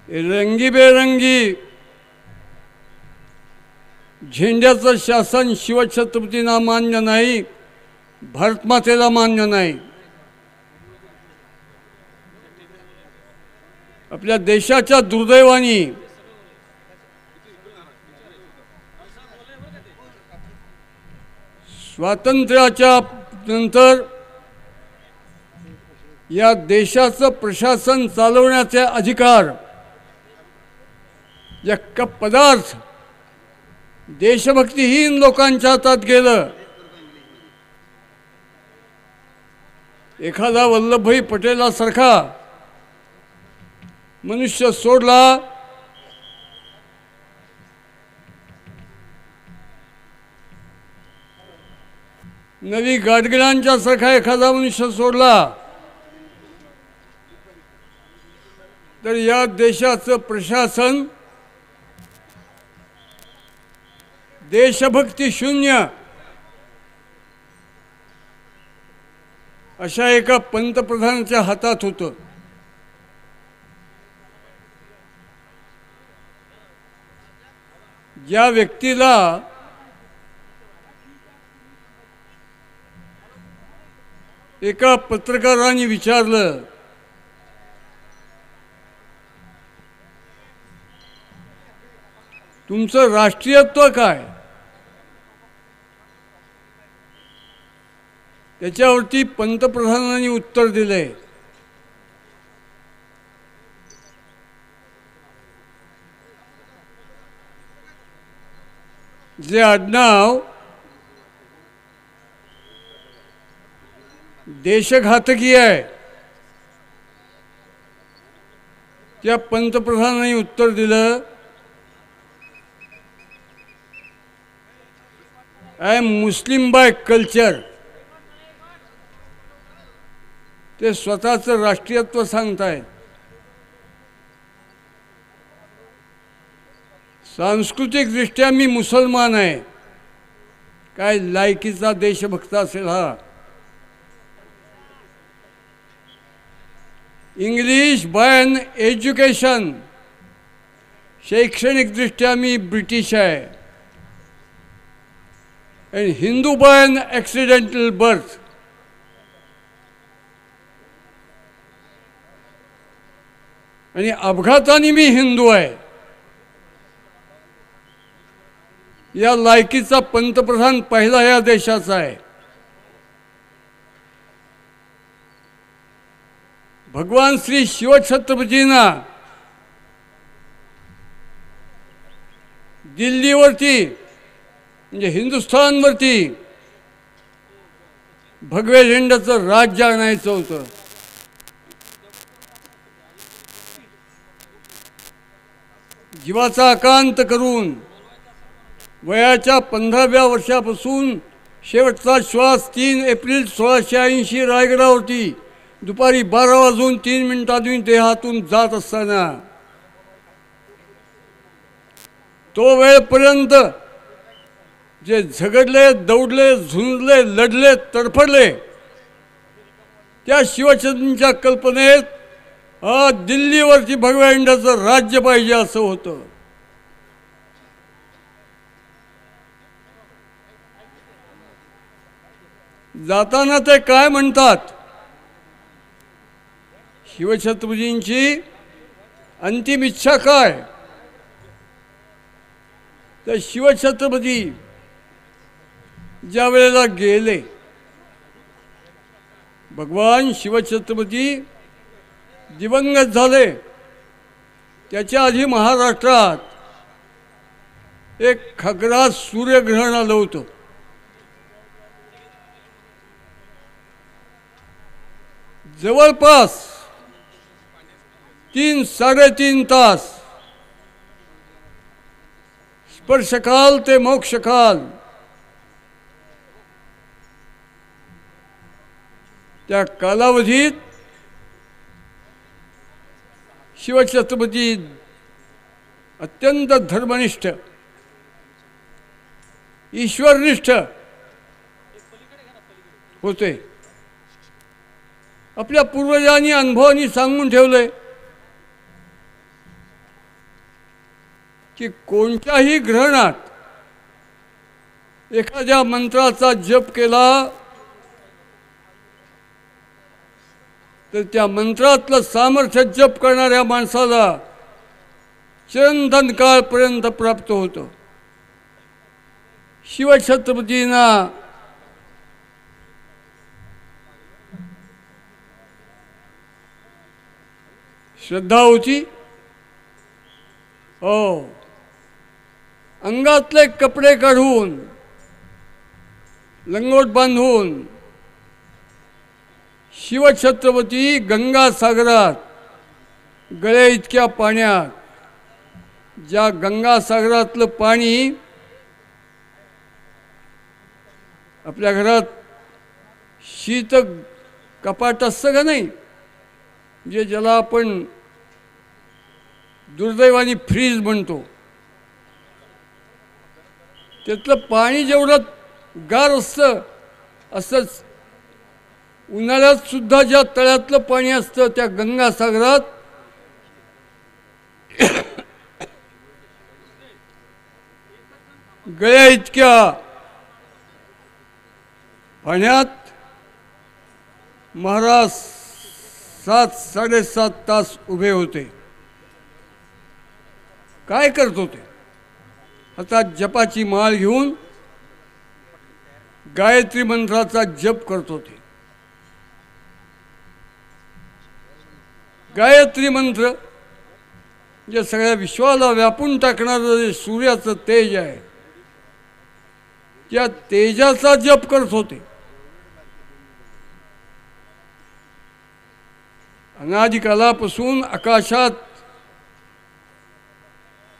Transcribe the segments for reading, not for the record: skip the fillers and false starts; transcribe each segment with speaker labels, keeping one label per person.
Speaker 1: रंगीबेरंगी झेंड्याचं शासन शिवछत्रपतींना मान्य नाही, भारतमातेला मान्य नाही. आपल्या देशाच्या दुर्दैवाने स्वातंत्र्याच्या नंतर या देशाचं प्रशासन चालवण्याचे अधिकार या पदार्थ देशभक्तीहीन लोकांच्या हातात गेलं. एखादा वल्लभभाई पटेलासारखा मनुष्य सोडला नवी गाडगिळांच्या सारखा एखादा मनुष्य सोडला तर या देशाचं प्रशासन देशभक्ती शून्य अशा एका पंतप्रधानाच्या हातात होतं. ज्या व्यक्तीला एका पत्रकाराने विचारलं, तुमचं राष्ट्रीयत्व काय? त्याच्यावरती पंतप्रधानांनी उत्तर दिले, जे आडनाव देशघातकी आहे त्या पंतप्रधानांनी उत्तर दिलं, I am Muslim by culture. ते स्वतःचं राष्ट्रीयत्व सांगतायत. सांस्कृतिकदृष्ट्या मी मुसलमान आहे. काय लायकीचा देशभक्त असेल हा. इंग्लिश बाय एन एज्युकेशन, शैक्षणिकदृष्ट्या मी ब्रिटिश आहे. आणि Hindu by an accidental birth, आणि अपघाताने मी हिंदू आहे. या लायकीचा पंतप्रधान पहिला या देशाचा आहे. भगवान श्री शिवछत्रपतींना दिल्लीवरती म्हणजे हिंदुस्थानवरती भगव्या झेंड्याचं राज्य आणायचं होतं. जीवाचा आकांत करून वयाच्या 15व्या वर्षापासून शेवटचा श्वास 3 एप्रिल 1680 रायगडावरती दुपारी 12:03 देहातून जात असताना तो वेळपर्यंत जे झगडले, दौडले, झुंजले, लढले, तडफडले, त्या शिवछत्रपतींच्या कल्पनेत दिल्लीवरती भगव्या झेंड्याचं राज्य पाहिजे असं होतं. जाताना ते काय म्हणतात, शिवछत्रपतींची अंतिम इच्छा काय? तर शिवछत्रपती ज्या वेळेला गेले, भगवान शिवछत्रपती दिवंगत झाले, त्याच्या आधी महाराष्ट्रात एक खग्रास सूर्यग्रहण आलं होतं. जवळपास 3-3.5 तास स्पर्शकाल ते मोक्षकाल त्या कालावधीत शिवछत्रपती अत्यंत धर्मनिष्ठ, ईश्वरनिष्ठ होते. आपल्या पूर्वजांनी अनुभवांनी सांगून ठेवले, की कोणत्याही ग्रहणात एखाद्या मंत्राचा जप केला तर त्या मंत्रातलं सामर्थ्य जप करणाऱ्या माणसाला चिरंतन काळपर्यंत प्राप्त होतं. शिवछत्रपतींना श्रद्धा होती. हो, अंगातले कपडे काढून लंगोट बांधून शिवछत्रपती गंगासागरात गळे इतक्या पाण्यात, ज्या गंगासागरातलं पाणी आपल्या घरात शीत कपाट असतं का नाही, म्हणजे ज्याला आपण दुर्दैवाने फ्रीज म्हणतो, त्यातलं पाणी जेवढं गार असतं असंच उन्हाळ्यात सुद्धा ज्या तळ्यातलं पाणी असतं त्या गंगासागरात गळ्या इतक्या पाण्यात महाराज 7-7.5 तास उभे होते. काय करत होते? हातात जपाची माळ घेऊन गायत्री मंत्राचा जप करत होते. गायत्री मंत्र जे सगळ्या विश्वाला व्यापून टाकणारं जे सूर्याचं तेज आहे, त्या तेजाचा जप करत होते. अनादिकालापासून आकाशात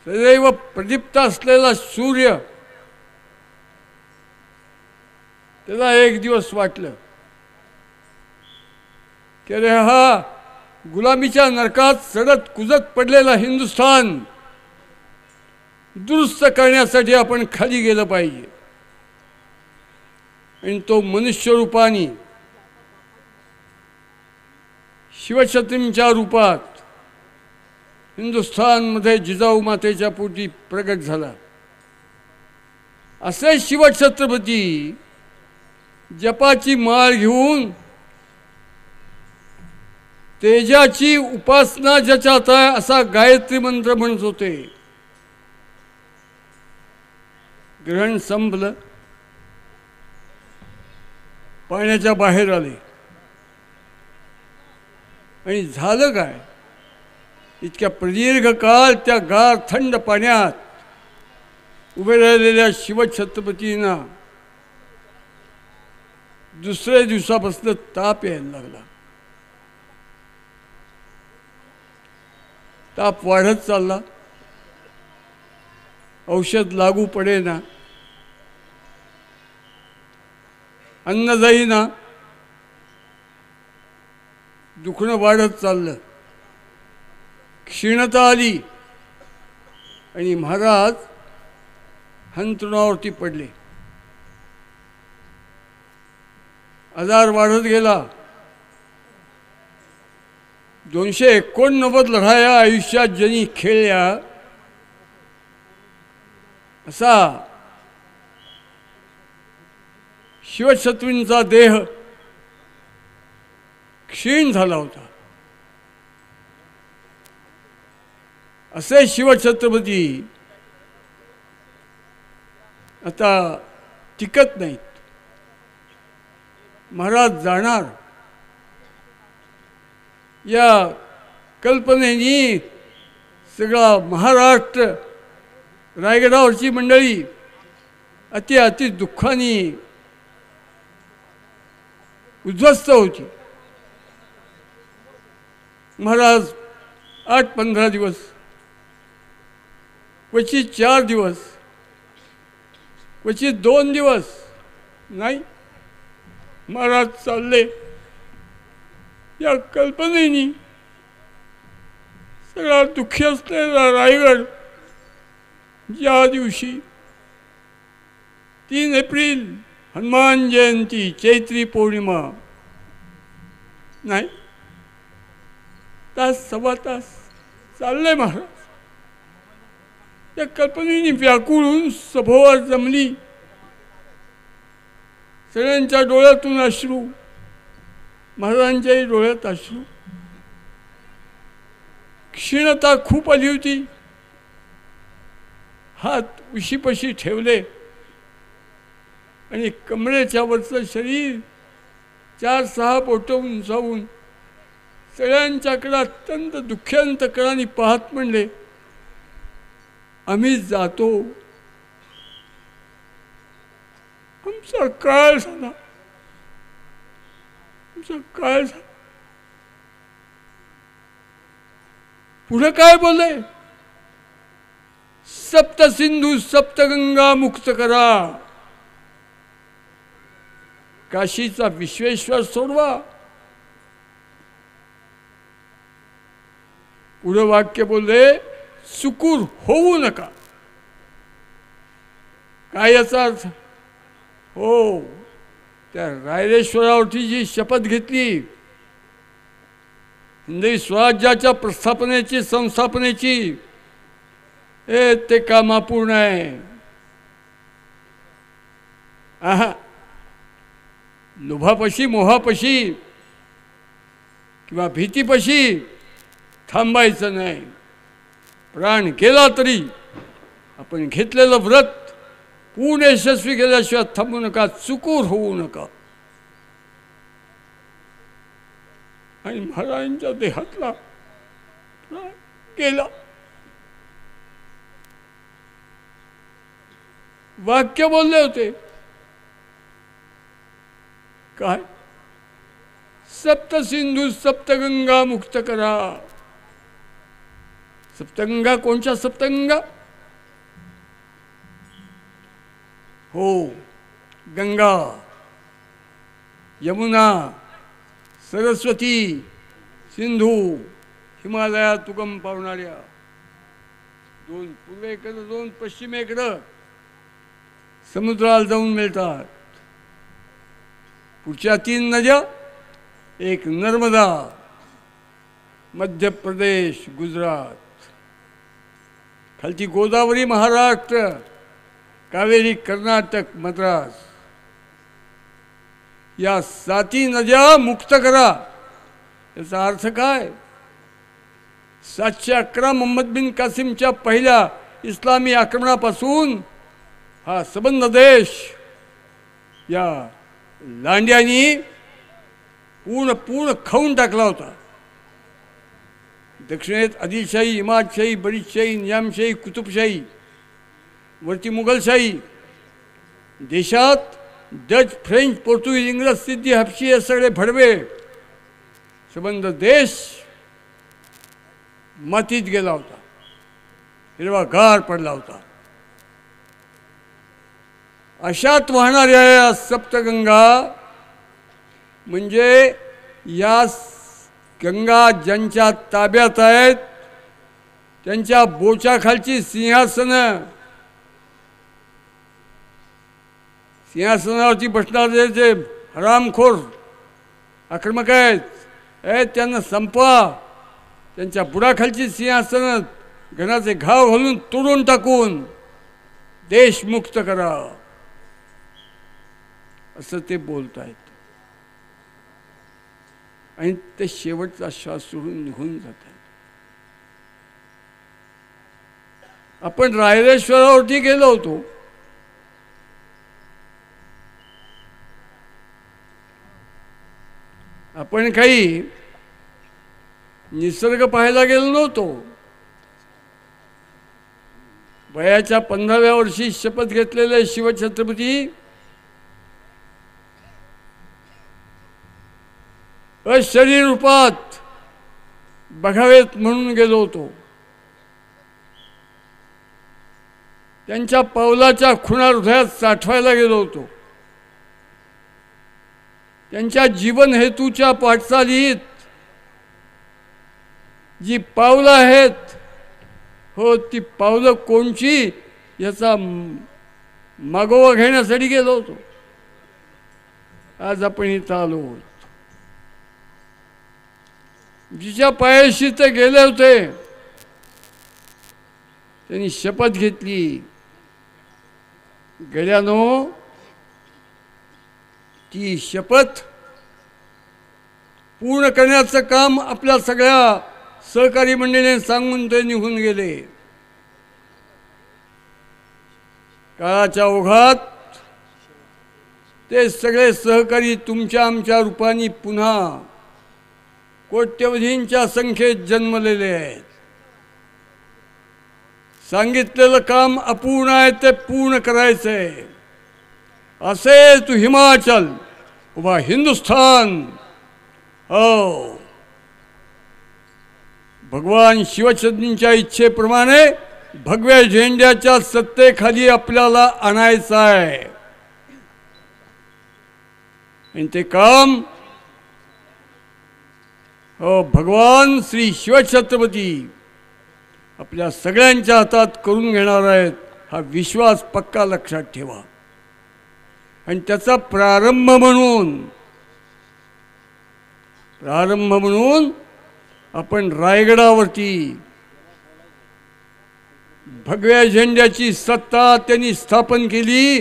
Speaker 1: सदैव प्रदीप्त असलेला सूर्य, त्याला एक दिवस वाटलं की अरे हा गुलामीच्या नरकात सडत कुजत पडलेला हिंदुस्थान दुरुस्त करण्यासाठी आपण खाली गेलं पाहिजे. आणि तो मनुष्य रूपाने शिवछत्रींच्या रूपात हिंदुस्थानमध्ये जिजाऊ मातेच्या पोटी प्रगट झाला. असे शिवछत्रपती जपाची माळ घेऊन तेजाची उपासना ज्याच्यात आहे असा गायत्री मंत्र म्हणत होते. ग्रहण संपलं, पाण्याच्या बाहेर आले आणि झालं काय? इतक्या प्रदीर्घ काळ त्या गार थंड पाण्यात उभे राहिलेल्या शिवछत्रपतींना दुसऱ्या दिवसापासून ताप यायला लागला. ताप वाढत चालला, औषध लागू पडेना, अन्न जाईना, दुखणं वाढत चाललं, क्षीणता आली आणि महाराज अंथरुणावरती पडले. आजार वाढत गेला. 289 लढाया आयुष्यात ज्यांनी खेळल्या असा शिवछत्रींचा देह क्षीण झाला होता. असे शिवछत्रपती आता टिकत नाहीत. महाराज जाणार या कल्पनेनी सगळा महाराष्ट्र, रायगडावरची मंडळी अति दुःखाने उद्ध्वस्त होती. महाराज 8-15 दिवस, क्वचित 4 दिवस, क्वचित 2 दिवस नाही, महाराज चालले. या कल्पनेनी सगळा दुःखी असलेला रायगड ज्या दिवशी 3 एप्रिल हनुमान जयंती, चैत्री पौर्णिमा, नाही तास 1.25 तास चालले महाराज. या कल्पनेने व्याकुळ होऊन सभोवर जमली. सगळ्यांच्या डोळ्यातून अश्रू, महाराजांच्याही डोळ्यात अश्रू. क्षीणता खूप आली होती. हात उशीपशी ठेवले आणि कमरेच्या वरचं शरीर 4-6 बोटं उंचावून सगळ्यांच्याकडे अत्यंत दुःखांतकराने पाहत म्हणले, आम्ही जातो. आमचा काळ झाला, आमचा काळ झाला. पुढे काय बोलले? सप्त सिंधू सप्तगंगा मुक्त करा. काशीचा विश्वेश्वर सोडवा. पुढे वाक्य बोलले, सुकूर होऊ नका. काय याचा अर्थ? हो, त्या रायरेश्वरावरती जी शपथ घेतली, हिंदवी स्वराज्याच्या प्रस्थापनेची, संस्थापनेची, ते काम अपूर्ण आहे. आहा, लोभापशी, मोहापशी किंवा भीतीपशी थांबायचं नाही. प्राण गेला तरी आपण घेतलेलं व्रत पूर्ण यशस्वी केल्याशिवाय थांबू नका, चुकूर होऊ नका. आणि महाराजांच्या देहातला गेला. वाक्य बोलले होते काय? सप्त सिंधू सप्तगंगा मुक्त करा. सप्तगंगा कोणच्या सप्तगंगा? हो, गंगा, यमुना, सरस्वती, सिंधू, हिमालयात उगम पावणाऱ्या. 2 पूर्वेकडं, 2 पश्चिमेकडं समुद्राला जाऊन मिळतात. पुढच्या 3 नद्या, एक नर्मदा, मध्य प्रदेश, गुजरात, खालची गोदावरी महाराष्ट्र, कावेरी कर्नाटक, मद्रास. या 7 नद्या मुक्त करा. याचा अर्थ काय? 711 मोहम्मद बिन कासिमच्या पहिल्या इस्लामी आक्रमणापासून हा सबंध देश या लांड्यानी पूर्ण खाऊन टाकला होता. दक्षिणेत आदिलशाही, इमादशाही, बरीदशाही, निजामशाही, कुतुबशाही, वरती मुघलशाही. देशात डच, फ्रेंच, पोर्तुगीज, इंग्रज, सिद्धी, हबशी हे सगळे भडवे. सबंध देश मातीत गेला होता, हिरवागार पडला होता. अशात वाहणाऱ्या या सप्तगंगा म्हणजे या गंगा ज्यांच्या ताब्यात आहेत त्यांच्या बोचाखालची सिंहासनं, सिंहासनावरती बसणारे जे हरामखोर आक्रमक आहेत त्यांना संपवा. त्यांच्या बुडाखालची सिंहासनं घणाचे घाव घालून तोडून टाकून देश मुक्त करा, असं ते बोलत आहेत. आणि ते शेवटचा श्वास सोडून निघून जात आहेत. आपण रायरेश्वरावरती गेलो होतो. आपण काही निसर्ग पाहायला गेलो नव्हतो. वयाच्या 15व्या वर्षी शपथ घेतलेले शिवछत्रपती अशरीर रूपात बघावेत म्हणून गेलो होतो. त्यांच्या पावलाच्या खुणा हृदयात साठवायला गेलो होतो. त्यांच्या जीवन हेतूच्या वाटचालीत जी पावलं आहेत, हो ती पावलं कोणची याचा मागोवा घेण्यासाठी गेलो होतो. आज आपण इथं आलो आहोत. जिच्या पायाशी ते गेले होते त्यांनी शपथ घेतली. गेल्यानो ती शपथ पूर्ण करण्याचं काम आपल्या सगळ्या सहकारी मंडळीने सांगून ते निघून गेले. काळाच्या ओघात ते सगळे सहकारी तुमच्या आमच्या रूपाने पुन्हा कोट्यवधींच्या संख्येत जन्मलेले आहेत. सांगितलेलं काम अपूर्ण आहे ते पूर्ण करायचं आहे. असे तू हिमाचल उभा हिंदुस्थान. हो, भगवान शिवचंद्रांच्या इच्छेप्रमाणे भगव्या झेंड्याच्या सत्तेखाली आपल्याला आणायचं आहे. आणि ते काम हो भगवान श्री शिवछत्रपती आपल्या सगळ्यांच्या हातात करून घेणार आहेत. हा विश्वास पक्का लक्षात ठेवा. आणि त्याचा प्रारंभ म्हणून आपण रायगडावरती भगव्या झेंड्याची सत्ता त्यांनी स्थापन केली.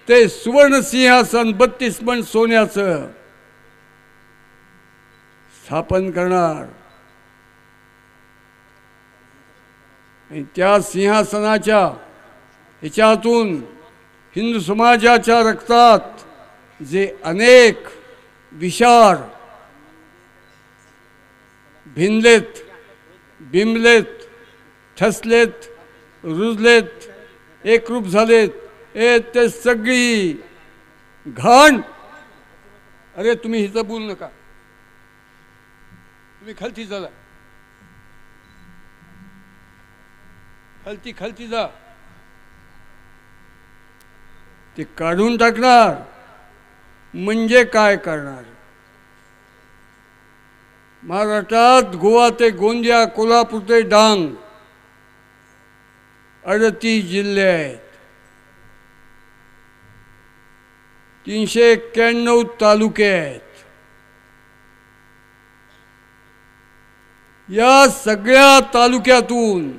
Speaker 1: ते सुवर्ण सिंहासन 32 पण सोन्याचं स्थापन करणार. आणि त्या सिंहासनाच्या ह्याच्यातून हिंदू समाजाच्या रक्तात जे अनेक विचार भिनलेत, बिंबलेत, ठसलेत, रुजलेत, एकरूप झालेत, ते सगळी घाण. अरे तुम्ही हिचं बोलू नका, तुम्ही खालती चला, खालती जा. ते काढून टाकणार म्हणजे काय करणार? महाराष्ट्रात गोवा ते गोंदिया, कोल्हापूर ते डांग 38 जिल्हे आहेत. 391 तालुके आहेत. या सगळ्या तालुक्यातून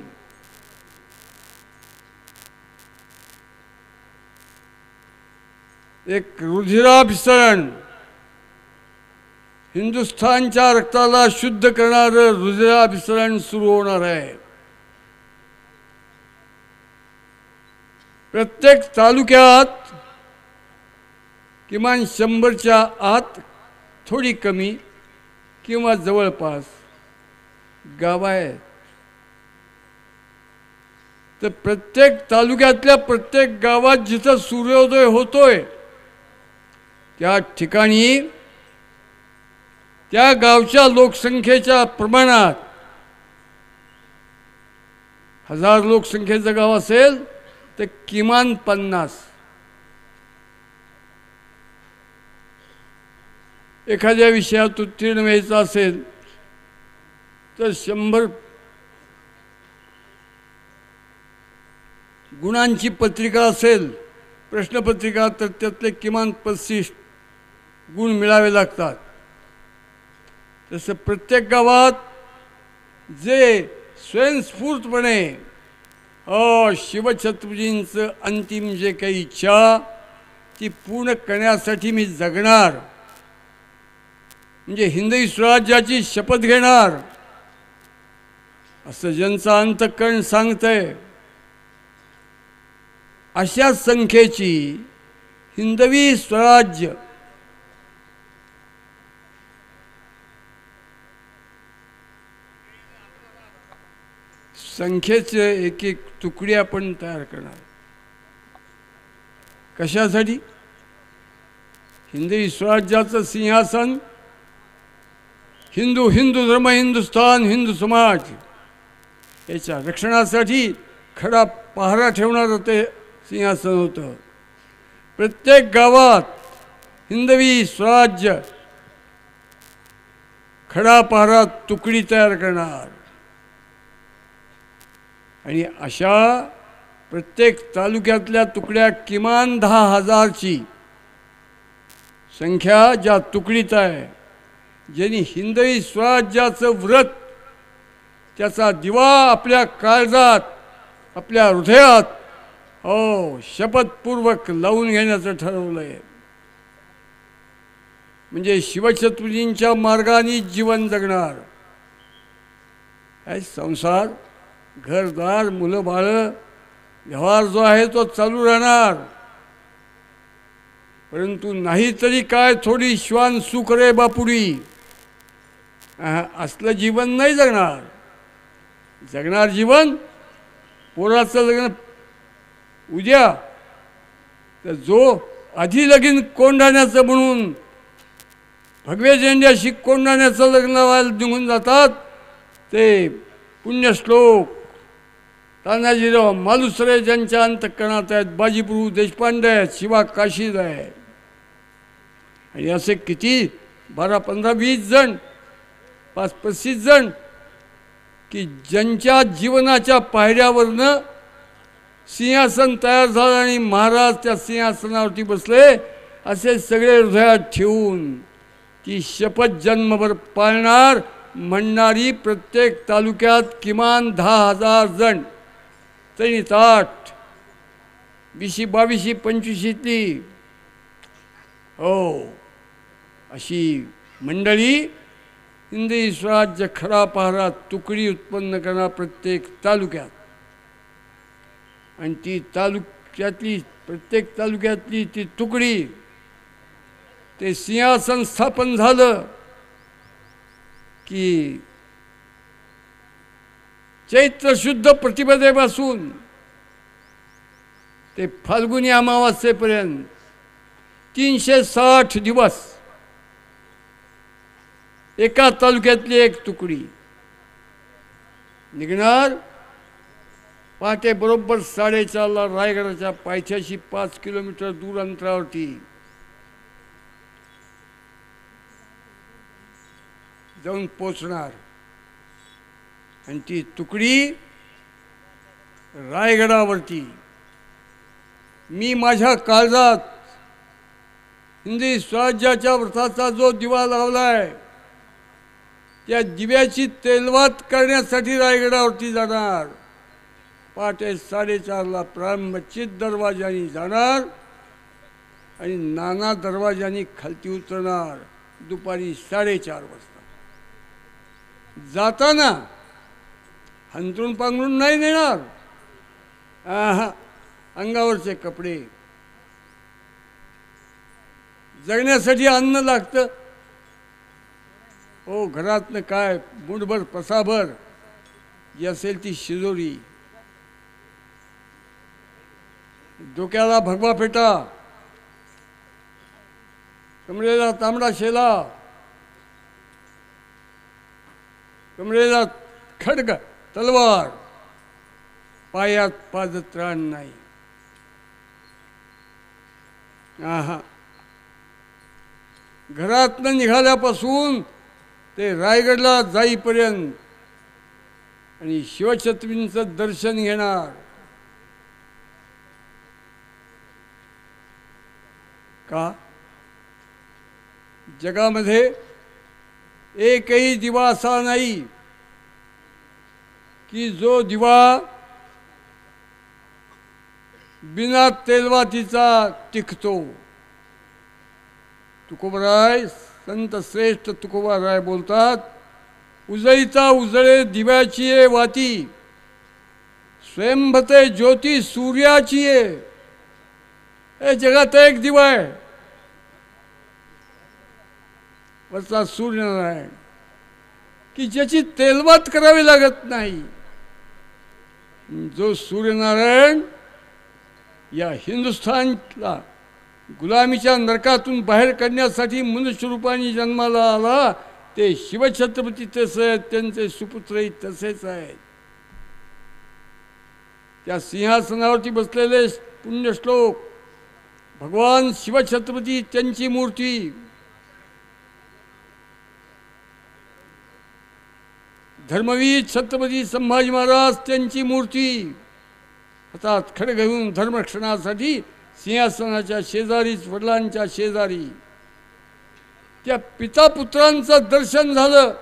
Speaker 1: एक रुधिराभिसरण, हिंदुस्थानच्या रक्ताला शुद्ध करणारं रुधिराभिसरण सुरू होणार आहे. प्रत्येक तालुक्यात किमान 100च्या आत, थोडी कमी किंवा जवळपास गावं आहेत. तर प्रत्येक तालुक्यातल्या प्रत्येक गावात जिथं सूर्योदय होतोय त्या ठिकाणी त्या गावच्या लोकसंख्येच्या प्रमाणात 1000 लोकसंख्येचं गाव असेल तर किमान 50, एखाद्या विषयात उत्तीर्ण व्हायचं असेल तर 100 गुणांची पत्रिका असेल, प्रश्नपत्रिका, तर त्यातले किमान 35 गुण मिळावे लागतात. तसं प्रत्येक गावात जे स्वयंस्फूर्तपणे शिवछत्रपतींचं अंतिम जे काही इच्छा ती पूर्ण करण्यासाठी मी जगणार, म्हणजे हिंदवी स्वराज्याची शपथ घेणार, असं ज्यांचं अंतःकरण सांगतंय, अशा संख्येची हिंदवी स्वराज्य संख्येचे एक एक तुकडे आपण तयार करणार. कशासाठी? हिंदवी स्वराज्याचं सिंहासन हिंदू धर्म, हिंदुस्थान, हिंदू समाज याच्या रक्षणासाठी खडा पहारा ठेवणारं ते सिंहासन होतं. प्रत्येक गावात हिंदवी स्वराज्य खडा पहारा तुकडी तयार करणार. आणि अशा प्रत्येक तालुक्यातल्या तुकड्या किमान 10,000ची संख्या ज्या तुकडीत आहे, ज्यांनी हिंदवी स्वराज्याचं व्रत, त्याचा दिवा आपल्या काळजात आपल्या हृदयात हो शपथपूर्वक लावून घेण्याचं ठरवलंय. म्हणजे शिवछत्रपतींच्या मार्गाने जीवन जगणार. काय संसार, घरदार, मुलं बाळं, व्यवहार जो आहे तो चालू राहणार. परंतु नाही तरी काय थोडी श्वान सुख रे बापुडी, असलं जीवन नाही जगणार. जगणार जीवन पोराचं लग्न उद्या, तर जो आधी लगीन कोंडाण्याचं म्हणून भगवे झेंड्याशी कोंडाण्याचं लग्न व्हायला निघून जातात ते पुण्यश्लोक तानाजीराव मालुसरे ज्यांच्या अंतःकरणात आहेत, बाजीप्रभू देशपांडे आहेत, शिवा काशीद आहे. आणि असे किती 12, 15, 20 जण, 5, 35 जण की ज्यांच्या जीवनाच्या पायऱ्यावरनं सिंहासन तयार झालं आणि महाराज त्या सिंहासनावरती बसले. असे सगळे हृदयात ठेवून ती शपथ जन्मभर पाळणार म्हणणारी प्रत्येक तालुक्यात किमान 10,000 जण तरी ताट 20, 22, 25 हो अशी मंडळी हिंदी स्वराज्य खरा पहारा तुकडी उत्पन्न करणार प्रत्येक तालुक्यात. आणि ती तालुक्यातली प्रत्येक तालुक्यातली ती तुकडी ते सिंहासन स्थापन झालं की चैत्र शुद्ध प्रतिपदेपासून ते फाल्गुनी अमावास्येपर्यंत 360 दिवस एका तालुक्यातली एक तुकडी निघणार. पहाटे बरोबर 4:30ला रायगडाच्या पायथ्याशी 5 किलोमीटर दूर अंतरावरती जाऊन पोचणार. आणि ती तुकडी रायगडावरती मी माझ्या काळजात हिंदी स्वराज्याच्या व्रताचा जो दिवा लावलाय त्या दिव्याची तेलवात करण्यासाठी रायगडावरती जाणार. पहाटे 4:30ला प्रारंभ चित दरवाजानी जाणार आणि नाना दरवाजानी खालती उतरणार दुपारी 4:30 वाजता. जाताना हंतरून पांघरून नाही नेणार. अंगावरचे कपडे, जगण्यासाठी अन्न लागतं हो. घरातनं काय मुठभर पसाभर जी असेल ती शिजोरी, डोक्याला भगवा फेटा, कमरेला तांबडा शेला, कमरेला खड्ग तलवार, पायात पादत्राण नाही. घरातनं निघाल्यापासून ते रायगडला जाईपर्यंत आणि शिवछत्रपतींचं दर्शन घेणार. का जगामध्ये एकही दिवा असा नाही की जो दिवा बिना तेलवातीचा टिकतो. तुकोबाराय संत श्रेष्ठ तुकोबाराय बोलतात, उजळीचा उजळे दिव्याची ये वाती, स्वयंभते ज्योती सूर्याची ये. हे जगात एक दिवा आहे, वरचा सूर्यनारायण, की ज्याची तेलवात करावी लागत नाही. जो सूर्यनारायण या हिंदुस्थानला गुलामीच्या नरकातून बाहेर काढण्यासाठी मनुष्य रूपाने जन्माला आला, ते शिवछत्रपती तसे आहेत, त्यांचे सुपुत्रही तसेच आहेत. त्या सिंहासनावरती बसलेले पुण्यश्लोक भगवान शिवछत्रपती, त्यांची मूर्ती, धर्मवीर छत्रपती संभाजी महाराज, त्यांची मूर्ती, हातात खडग घेऊन धर्मरक्षणासाठी सिंहासनाच्या शेजारीच, वडिलांच्या शेजारी त्या पिता पुत्रांचं दर्शन झालं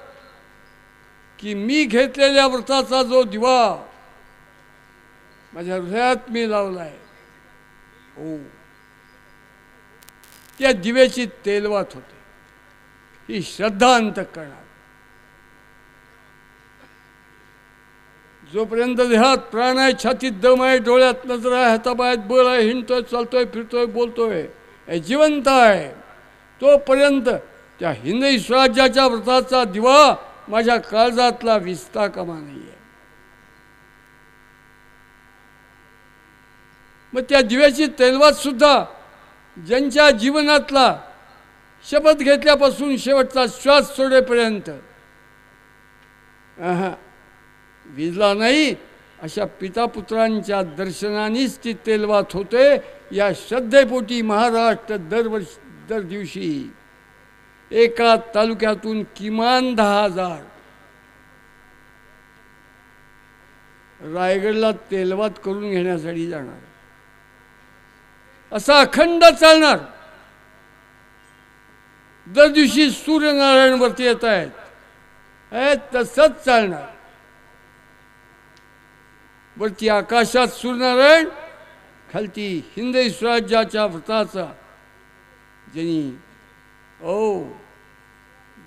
Speaker 1: की मी घेतलेल्या व्रताचा जो दिवा माझ्या हृदयात मी लावलाय. हो, त्या दिव्याची तेलवात होते. ही श्रद्धा अंतःकरणात. जोपर्यंत देहात प्राण आहे, छातीत दम आहे, डोळ्यात नजर आहे, हातापायात बळ आहे, हिंडतोय, चालतोय, फिरतोय, बोलतोय, हे जिवंत आहे, तोपर्यंत त्या हिंदवी स्वराज्याच्या व्रताचा दिवा माझ्या काळजातला विसता कामा नाहीये. मग त्या दिव्याची तेलवात सुद्धा ज्यांच्या जीवनातला शपथ घेतल्यापासून शेवटचा श्वास सोडेपर्यंत विजला नाही, अशा पितापुत्रांच्या दर्शनानेच ती तेलवात होते. या श्रद्धेपोटी महाराष्ट्र दर दिवशी एका तालुक्यातून किमान 10,000 रायगडला तेलवात करून घेण्यासाठी जाणार. असा अखंड चालणार. दर दिवशी सूर्यनारायण वरती येत आहेत, तसंच चालणार. वरती आकाशात सूर्यनारायण, खालती हिंदवी स्वराज्याच्या व्रताचा ज्यांनी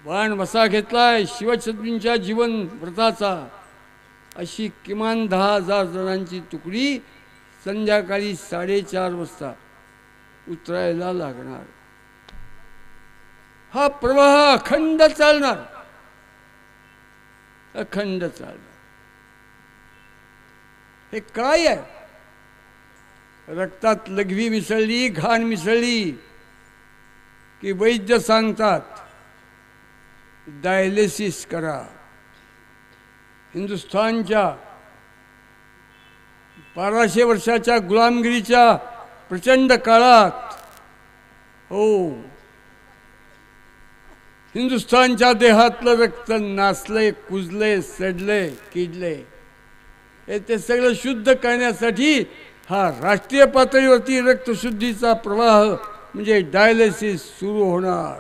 Speaker 1: बाण वसा घेतलाय शिवछत्रपतींच्या जीवन व्रताचा, अशी किमान 10,000 जणांची तुकडी संध्याकाळी 4:30 वाजता उतरायला लागणार. हा प्रवाह अखंड चालणार, अखंड चालणार. हे काय आहे? रक्तात लघवी मिसळली, घाण मिसळली की वैद्य सांगतात डायलिसिस करा. हिंदुस्थानच्या 1200 वर्षाच्या गुलामगिरीच्या प्रचंड काळात हिंदुस्थानच्या देहातलं रक्त नासलंय, कुजलंय, सडलंय, किडलंय. ते सगळं शुद्ध करण्यासाठी हा राष्ट्रीय पातळीवरती रक्तशुद्धीचा प्रवाह म्हणजे डायलिसिस सुरू होणार.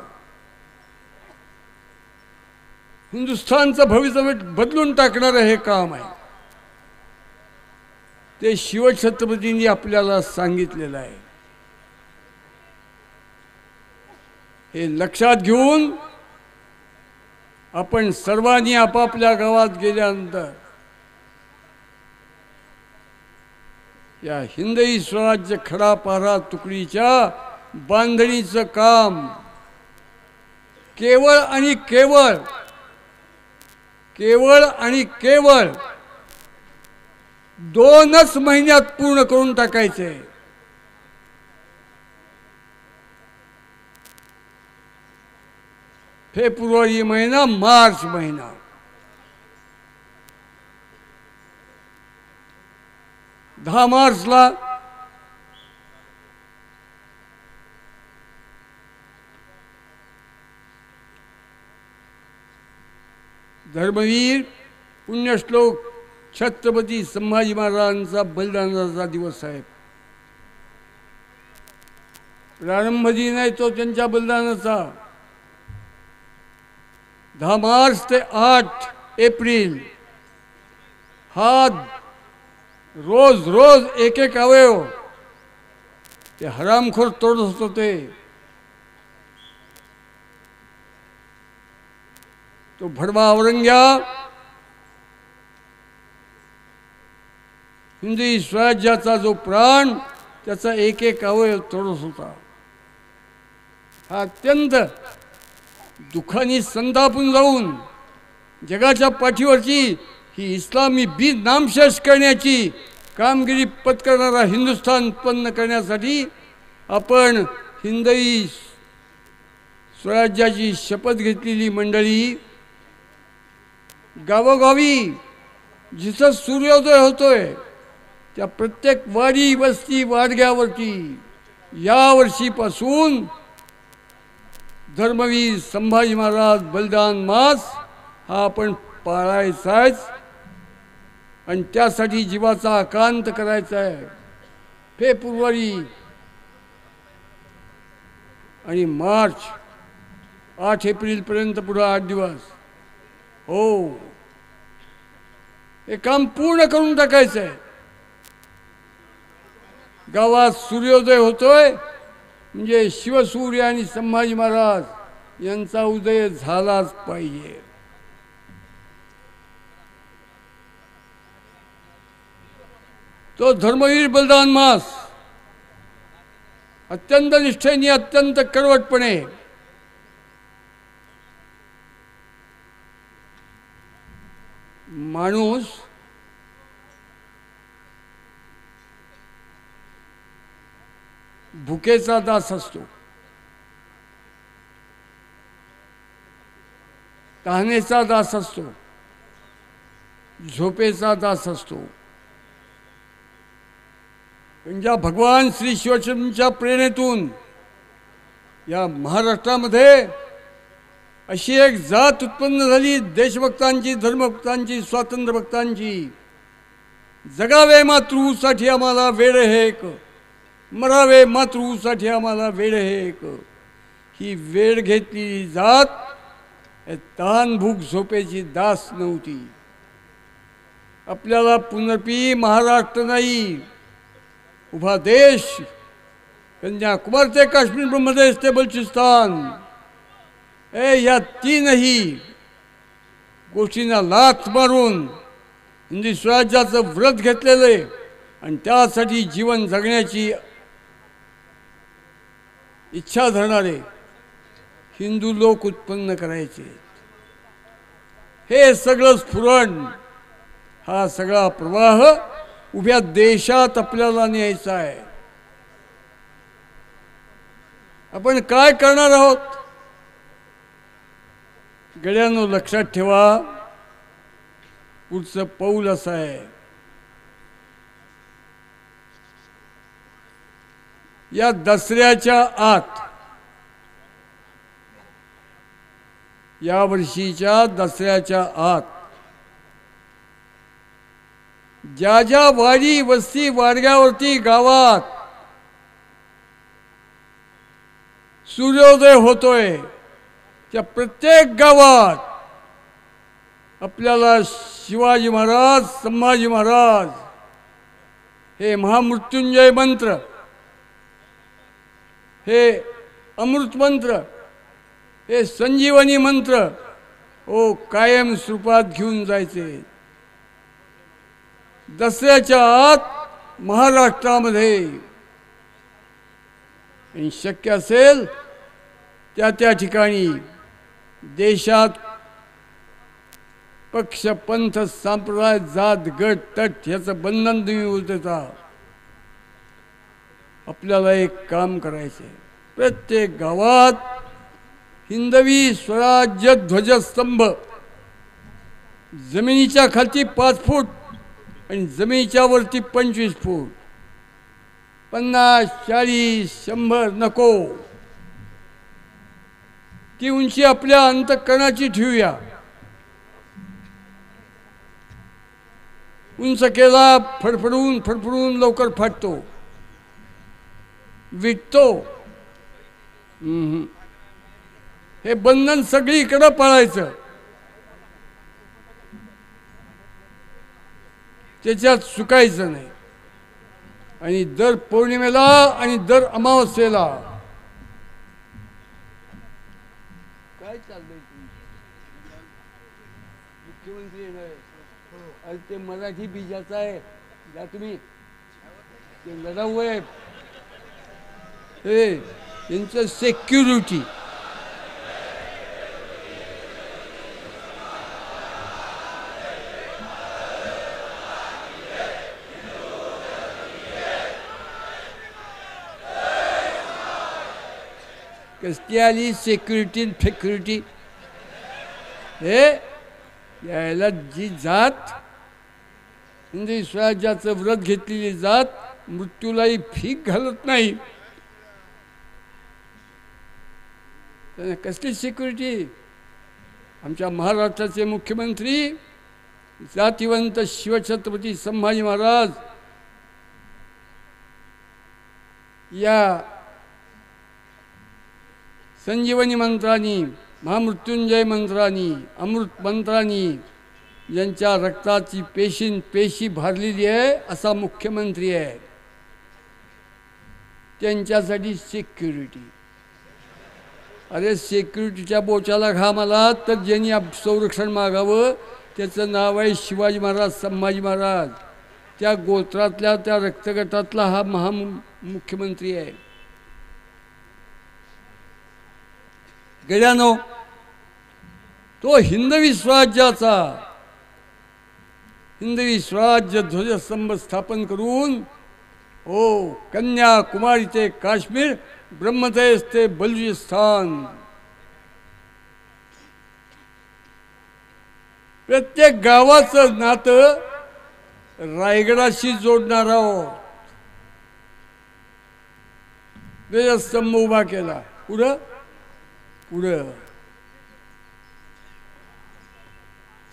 Speaker 1: हिंदुस्थानचं भवितव्य बदलून टाकणारं हे काम आहे. ते शिवछत्रपतींनी आपल्याला सांगितलेलं आहे. हे लक्षात घेऊन आपण सर्वांनी आपापल्या गावात गेल्यानंतर या हिंदवी स्वराज्य खडापारा तुकडीच्या बांधणीचं काम केवळ आणि केवळ 2च महिन्यात पूर्ण करून टाकायचे. फेब्रुवारी महिना, मार्च महिना, मार्चला धर्मवीर पुण्यश्लोक छत्रपती संभाजी महाराजांचा बलिदानाचा दिवस आहे. प्रारंभ दिन आहे तो त्यांच्या बलिदानाचा. 10 मार्च ते 8 एप्रिल हा रोज एक अवयव ते हरामखोर तोडत होते. तो भडवा औरंग्या हिंदवी स्वराज्याचा जो प्राण त्याचा एक अवयव तोडत होता. हा अत्यंत दुःखाने संतापून जाऊन जगाच्या पाठीवरची ही इस्लामी बीज नामशेष करण्याची कामगिरी पत्करणारा हिंदुस्थान उत्पन्न करण्यासाठी आपण हिंदवी स्वराज्याची शपथ घेतलेली मंडळी गावोगावी जिथं सूर्योदय होतोय त्या प्रत्येक वाडी वस्ती वाडग्यावरती या वर्षीपासून धर्मवीर संभाजी महाराज बलिदान मास हा आपण पाळायचाच आणि त्यासाठी जीवाचा आकांत करायचा आहे. फेब्रुवारी आणि मार्च 8 एप्रिलपर्यंत पुढे 8 दिवस हे काम पूर्ण करून टाकायचं आहे. गावात सूर्योदय होतोय म्हणजे शिवसूर्य आणि संभाजी महाराज यांचा उदय झालाच पाहिजे. तो धर्मवीर बलदान मास अत्यंत निष्ठेने अत्यंत कडवटपणे माणूस भुकेचा दास असतो, तहानेचा दास असतो, झोपेचा दास असतो. पण ज्या भगवान श्री शिवचंद्रांच्या प्रेरणेतून या महाराष्ट्रामध्ये अशी एक जात उत्पन्न झाली, देशभक्तांची, धर्मभक्तांची, स्वातंत्र्यभक्तांची. जगावे मातृसाठी आम्हाला वेळ हे एक, मरावे मातृसाठी आम्हाला वेळ हे एक. ही वेळ घेतलेली जात तहान भूक झोपेची दास नव्हती. आपल्याला पुनर्पी महाराष्ट्र नाही, उभा देश, कन्याकुमारी ते काश्मीर, ब्रह्मदेश ते बलुचिस्तान, या तीनही गोष्टींना लाथ मारून हिंदवी स्वराज्याचं व्रत घेतलेलं आहे आणि त्यासाठी जीवन जगण्याची इच्छा धरणारे हिंदू लोक उत्पन्न करायचे. हे सगळं स्फुरण, हा सगळा प्रवाह उभ्या देशात आपल्याला न्यायचा आहे. आपण काय करणार आहोत? गड्यांनो लक्षात ठेवा, पुढचं पाऊल असं आहे. या दसऱ्याच्या आत, या वर्षीच्या दसऱ्याच्या आत ज्या ज्या वाडी वस्ती वाडग्यावरती गावात सूर्योदय होतोय त्या प्रत्येक गावात आपल्याला शिवाजी महाराज, संभाजी महाराज हे महामृत्युंजय मंत्र, हे अमृत मंत्र, हे संजीवनी मंत्र कायम स्वरूपात घेऊन जायचे. दसऱ्याच्या आत महाराष्ट्रामध्ये, आणि शक्य असेल त्या त्या ठिकाणी देशात पक्ष, पंथ, संप्रदाय, जात, गट, तट याचं बंधन तुम्ही उलटता. आपल्याला एक काम करायचे, प्रत्येक गावात हिंदवी स्वराज्य ध्वजस्तंभ जमिनीच्या खालती 5 फूट आणि जमिनीच्या वरती 25 फूट, 50, 40, 100 नको. ती उंची आपल्या अंतःकरणाची ठेवूया. उंच केला फडफडून फडफडून लवकर फाटतो, विटतो. हे बंधन सगळीकडे पाळायचं. त्याच्यात चुकायचं नाही. आणि दर पौर्णिमेला आणि दर अमावस्येला काय चाललंय मुख्यमंत्री अरे ते मराठी बीजाचा आहे, जा तुम्ही, ते लढाऊ आहे, हे त्यांचं सेक्युरिटी. कसली आली सेक्युरिटी फेक्युरिटी? हे यायला जी जात हिंदवी स्वराज्याचं व्रत घेतलेली जात मृत्यूलाही फीक घालत नाही, कसली सिक्युरिटी? आमच्या महाराष्ट्राचे मुख्यमंत्री जातिवंत शिवछत्रपती संभाजी महाराज या संजीवनी मंत्रांनी, महामृत्युंजय मंत्रांनी, अमृत मंत्रांनी ज्यांच्या रक्ताची पेशी भरलेली आहे असा मुख्यमंत्री आहे. त्यांच्यासाठी सिक्युरिटी. अरे सिक्युरिटीच्या बोचाला घाम आला तर ज्यांनी संरक्षण मागावं त्याचं नाव आहे शिवाजी महाराज, संभाजी महाराज. त्या गोत्रातल्या त्या रक्तगटातला हा मुख्यमंत्री आहे. गेल्यानो तो हिंदवी स्वराज्याचा हिंदवी स्वराज्य ध्वजस्तंभ स्थापन करून कन्याकुमारी ते काश्मीर, ब्रह्मदेश ते बलुचिस्तान प्रत्येक गावाचं नातं रायगडाशी जोडणार आहोत. ध्वजस्तंभ उभा केला. पुढं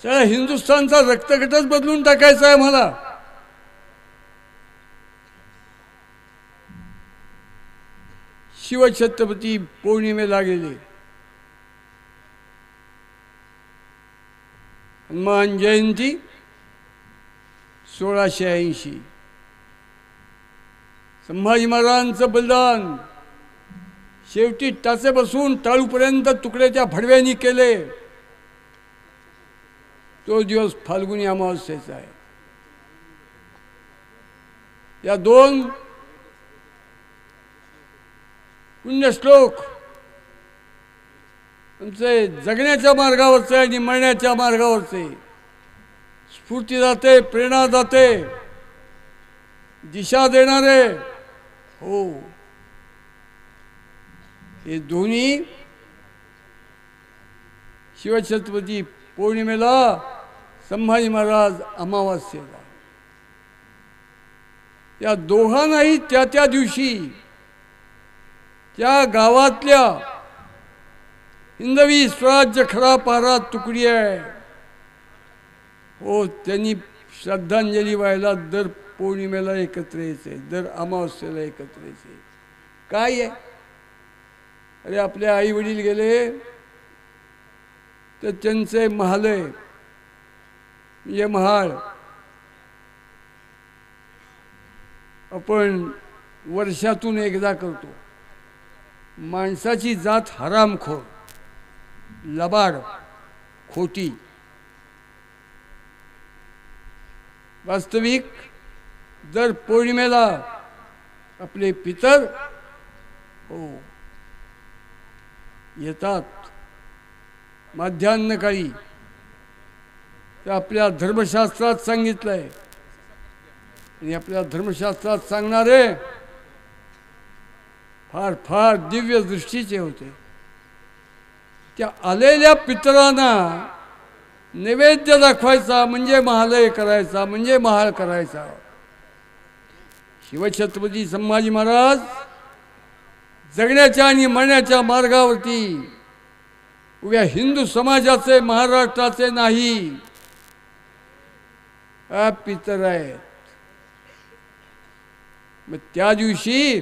Speaker 1: सगळ्या हिंदुस्थानचा रक्तगटच बदलून टाकायचा आहे मला. शिवछत्रपती पौर्णिमेला गेले. हनुमान जयंती 1680. संभाजी महाराजांचं बलिदान शेवटी टाचे बसून टाळूपर्यंत तुकड्याच्या फडव्यांनी केले. तो दिवस फाल्गुनी अमावस्येचा आहे. या दोन पुण्यश्लोक आमचे जगण्याच्या मार्गावरचे आणि मरण्याच्या मार्गावरचे स्फूर्ती जाते, प्रेरणा जाते, दिशा देणारे. हे दोन्ही शिवछत्रपती पौर्णिमेला, संभाजी महाराज अमावास्येला. या दोघांनाही त्या दिवशी त्या गावातल्या हिंदवी स्वराज्य खरा पारा तुकडी आहे त्यांनी श्रद्धांजली व्हायला दर पौर्णिमेला एकत्र यायचे, दर अमावस्येला एकत्र यायचे. काय आहे? अरे आपले आई वडील गेले तर त्यांचे महालय म्हणजे महाल आपण वर्षातून एकदा करतो. माणसाची जात हरामखोर, लबाड, खोटी. वास्तविक दर पौर्णिमेला आपले पितर येतात. माध्यान्हकाळी तर आपल्या धर्मशास्त्रात सांगितलं आहे आणि आपल्या धर्मशास्त्रात सांगणारे फार फार दिव्य दृष्टीचे होते. त्या आलेल्या पितरांना नैवेद्य दाखवायचा म्हणजे महालय करायचा, म्हणजे महाल करायचा. शिवछत्रपती संभाजी महाराज जगण्याच्या आणि मरण्याच्या मार्गावरती उभ्या हिंदू समाजाचे, महाराष्ट्राचे नाही, पितर आहेत. मग त्या दिवशी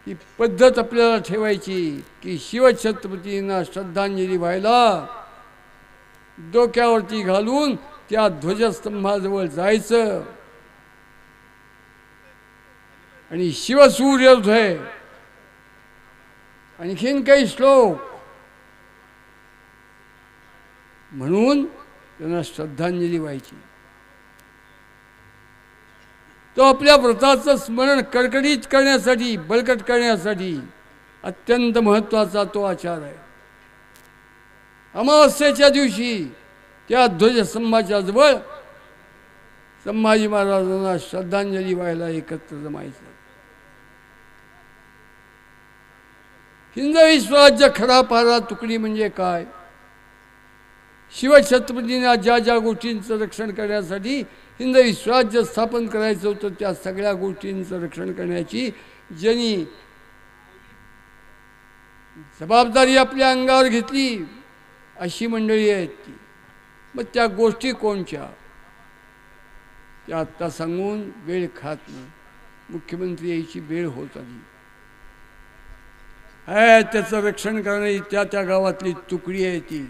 Speaker 1: ही पद्धत आपल्याला ठेवायची की शिवछत्रपतींना श्रद्धांजली व्हायला डोक्यावरती घालून त्या ध्वजस्तंभाजवळ जायचं आणि शिवसूर्योदय आणखीन काही श्लोक म्हणून त्यांना श्रद्धांजली व्हायची. तो आपल्या व्रताचं स्मरण कडकडीत करण्यासाठी, बळकट करण्यासाठी अत्यंत महत्त्वाचा तो आचार आहे. अमावस्येच्या दिवशी त्या ध्वजस्तंभाच्या जवळ संभाजी महाराजांना श्रद्धांजली व्हायला एकत्र जमायचं. हिंदवी स्वराज्य खरा पारा तुकडी म्हणजे काय? शिवछत्रपतींना ज्या ज्या गोष्टींचं रक्षण करण्यासाठी हिंदवी स्वराज्य स्थापन करायचं होतं त्या सगळ्या गोष्टींचं रक्षण करण्याची ज्यांनी जबाबदारी आपल्या अंगावर घेतली अशी मंडळी आहेत ती. मग त्या गोष्टी कोणच्या त्या आत्ता सांगून वेळ खात नाही. मुख्यमंत्री यायची वेळ होत आली आहे. त्याचं रक्षण करणारी त्या गावातली तुकडी आहे ती.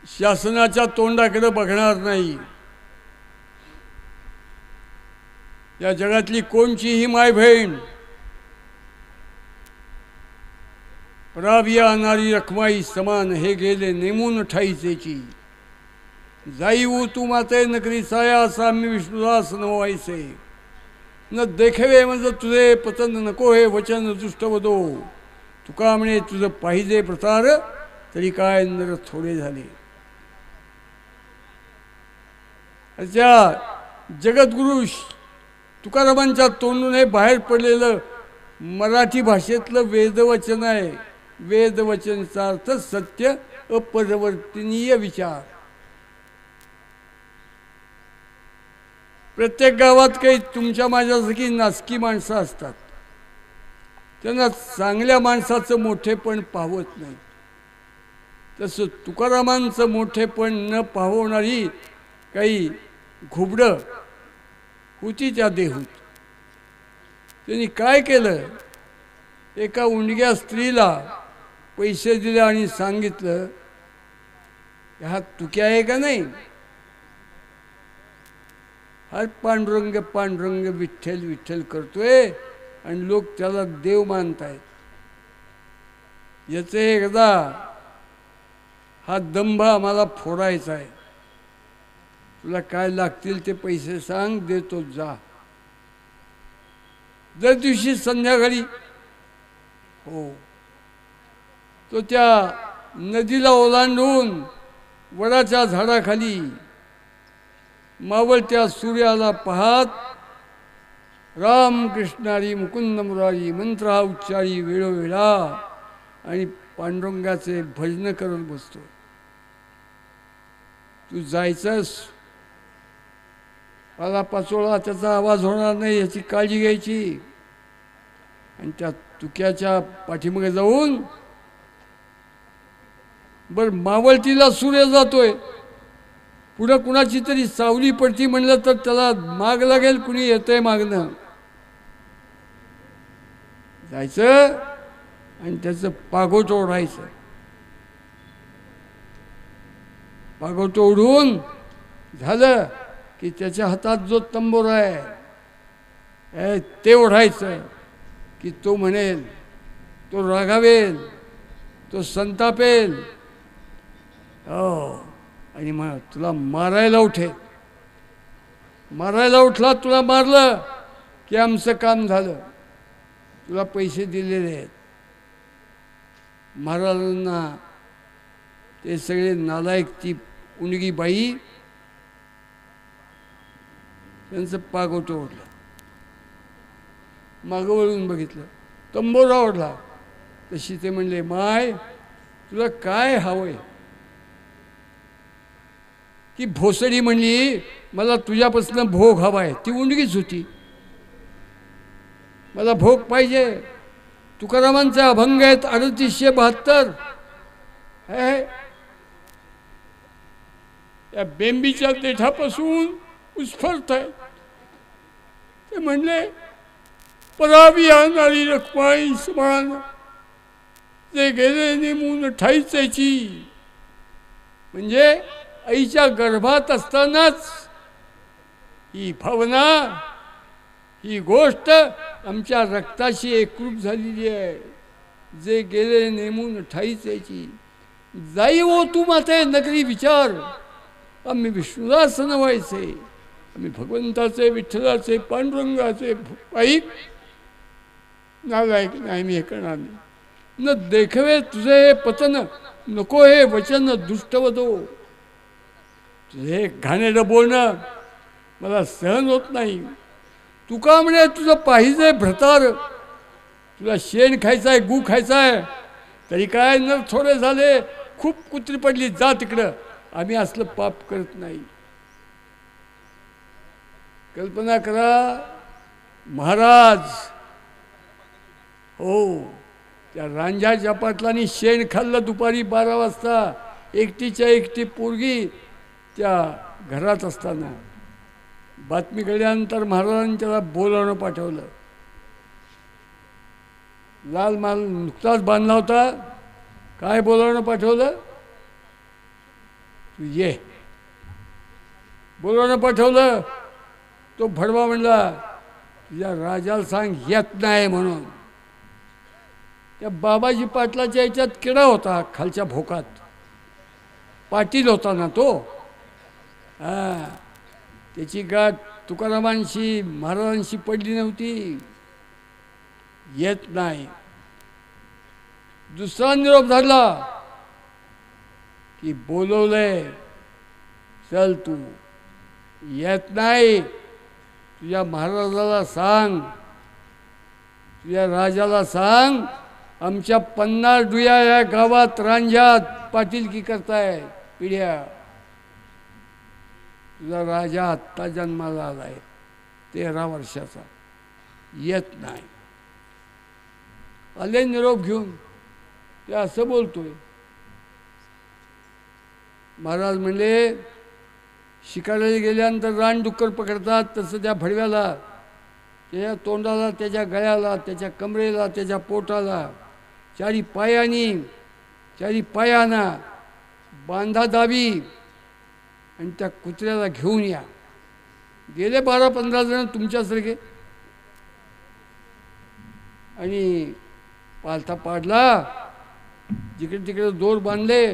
Speaker 1: शासनाच्या तोंडाकडे बघणार नाही. या जगातली कोणचीही माय बहीण पराविया नारी रखमाई समान हे गेले नेमून ठाईचेची जाईऊ तू माते नकरी साया असा मी विष्णुदास नवायचे न देखेवे म्हणजे तुझे पतन नको हे वचन दुष्ट वदो तुका म्हणे तुझं पाहिजे प्रसार तरी काय नर थोडे झाले. त्या जगद्गुरु तुकारामांच्या तोंडून हे बाहेर पडलेलं मराठी भाषेतलं वेदवचन आहे. वेदवचनचा अर्थ सत्य अपरिवर्तनीय विचार. प्रत्येक गावात काही तुमच्या माझ्यासारखी नासकी माणसं असतात. त्यांना चांगल्या माणसाचं मोठेपण पाहत नाही. तसं तुकारामांचं मोठेपण न पाहवणारी काही घुबडं होती त्या देहूत. त्यांनी काय केलं, एका उंडग्या स्त्रीला पैसे दिले आणि सांगितलं ह्या तुक्या आहे का नाही, हर पांडुरंग पांडुरंग विठ्ठल विठ्ठल करतोय आणि लोक त्याला देव मानतायत. याचे एकदा हा दंभ आम्हाला फोडायचा आहे. तुला काय लागतील ते पैसे सांग, देतो जा. दर दिवशी संध्याकाळी तो त्या नदीला ओलांडून वडाच्या झाडाखाली मावळत्या सूर्याला पाहत राम कृष्णारी मुकुंद मुरारी मंत्र हा उच्चारी वेळोवेळा आणि पांडुरंगाचे भजन करत बसतो. तू जायचंस, आला पाचोळा त्याचा आवाज होणार नाही याची काळजी घ्यायची. आणि त्या तुक्याच्या पाठीमागे जाऊन बर मावळतीला सूर्य जातोय, पुढं कुणाची तरी सावली पडती म्हणलं तर त्याला माग लागेल, कुणी येतंय मागणं. जायचं आणि त्याचं पागोट ओढायचं. पागोट ओढून झालं की त्याच्या हातात जो तंबोरा आहे ते ओढायचं की तो म्हणेल, तो रागावेल, तो संतापेल. आणि मग तुला मारायला उठेल. मारायला उठला, तुला मारलं की आमचं काम झालं, तुला पैसे दिलेले आहेत. महाराजांना ते सगळे नालायक, ती उंडगी बाई त्यांचं पागोटं ओढलं. मागं वळून बघितलं, तंबोरा ओढला. तशी ते म्हणले, माय तुला काय हवंय? ती भोसडी म्हणली, मला तुझ्यापासून भोग हवाय. ती उंडगीच होती. मला भोग पाहिजे. तुकारामांचे अभंग आहेत 3872. या बेंबीच्या देठापासून उस्फरत आहे. ते म्हणले, परावी आणणारी रखमाई समान जे गेले नेमून ठाईचेची. म्हणजे आईच्या गर्भात असतानाच ही भावना, ही गोष्ट आमच्या रक्ताशी एकरूप झालेली आहे. जे गेले नेमून ठाईचेची. जाई वो तू माते नगरी विचार, आम्ही विष्णुदास नवायचे. आम्ही भगवंताचे, विठ्ठलाचे, पांडुरंगाचे पाईक. नालायक नाही, मी हे करणार नाही. न देखवे तुझे हे पतन, नको हे वचन दुष्टवदो. तुझे घाणेरडं बोलणं मला सहन होत नाही. तुका म्हणे तुझं पाहिजे भ्रतार, तुला शेण खायचं आहे, गू खायचा आहे, तरी काय न थोडे झाले, खूप कुत्री पडली, जा तिकडं. आम्ही असलं पाप करत नाही. कल्पना करा, महाराज त्या रांजाच्या पाटलांनी शेण खाल्लं दुपारी 12 वाजता. एकटीच्या एकटी पोरगी त्या घरात असताना. बातमी कळल्यानंतर महाराजांनी त्याला बोलावणं पाठवलं. लाल माल नुकताच बांधला होता. काय बोलावणं पाठवलं? तू ये. बोलावणं पाठवलं. तो भडवा म्हणला, या राजाला सांग येत नाही म्हणून. त्या बाबाजी पाटलाच्या याच्यात किडा होता, खालच्या भोकात पाटील होता ना तो. हां, त्याची गाठ तुकारामांशी महाराजांशी पडली नव्हती. येत नाही. दुसरा निरोप झाला की बोलवलंय, चल तू. येत नाही. तुझ्या महाराजाला सांग, तुझ्या राजाला सांग, आमच्या 50 डुया या गावात रांजात पाटीलकी करताय पिढ्या. तुझा राजा आत्ता जन्माला आलाय, 13 वर्षाचा, येत नाही. आले निरोप घेऊन. ते असं बोलतोय. महाराज म्हणले, शिकारायला गेल्यानंतर रानडुक्कर पकडतात तसं त्या भडव्याला, त्याच्या तोंडाला, त्याच्या गळ्याला, त्याच्या कमरेला, त्याच्या पोटाला, चारी पायाना बांधा दाबी आणि त्या कुत्र्याला घेऊन या. गेले 12-15 जण तुमच्यासारखे. आणि पालथा पाडला, जिकडे तिकडे दोर बांधले,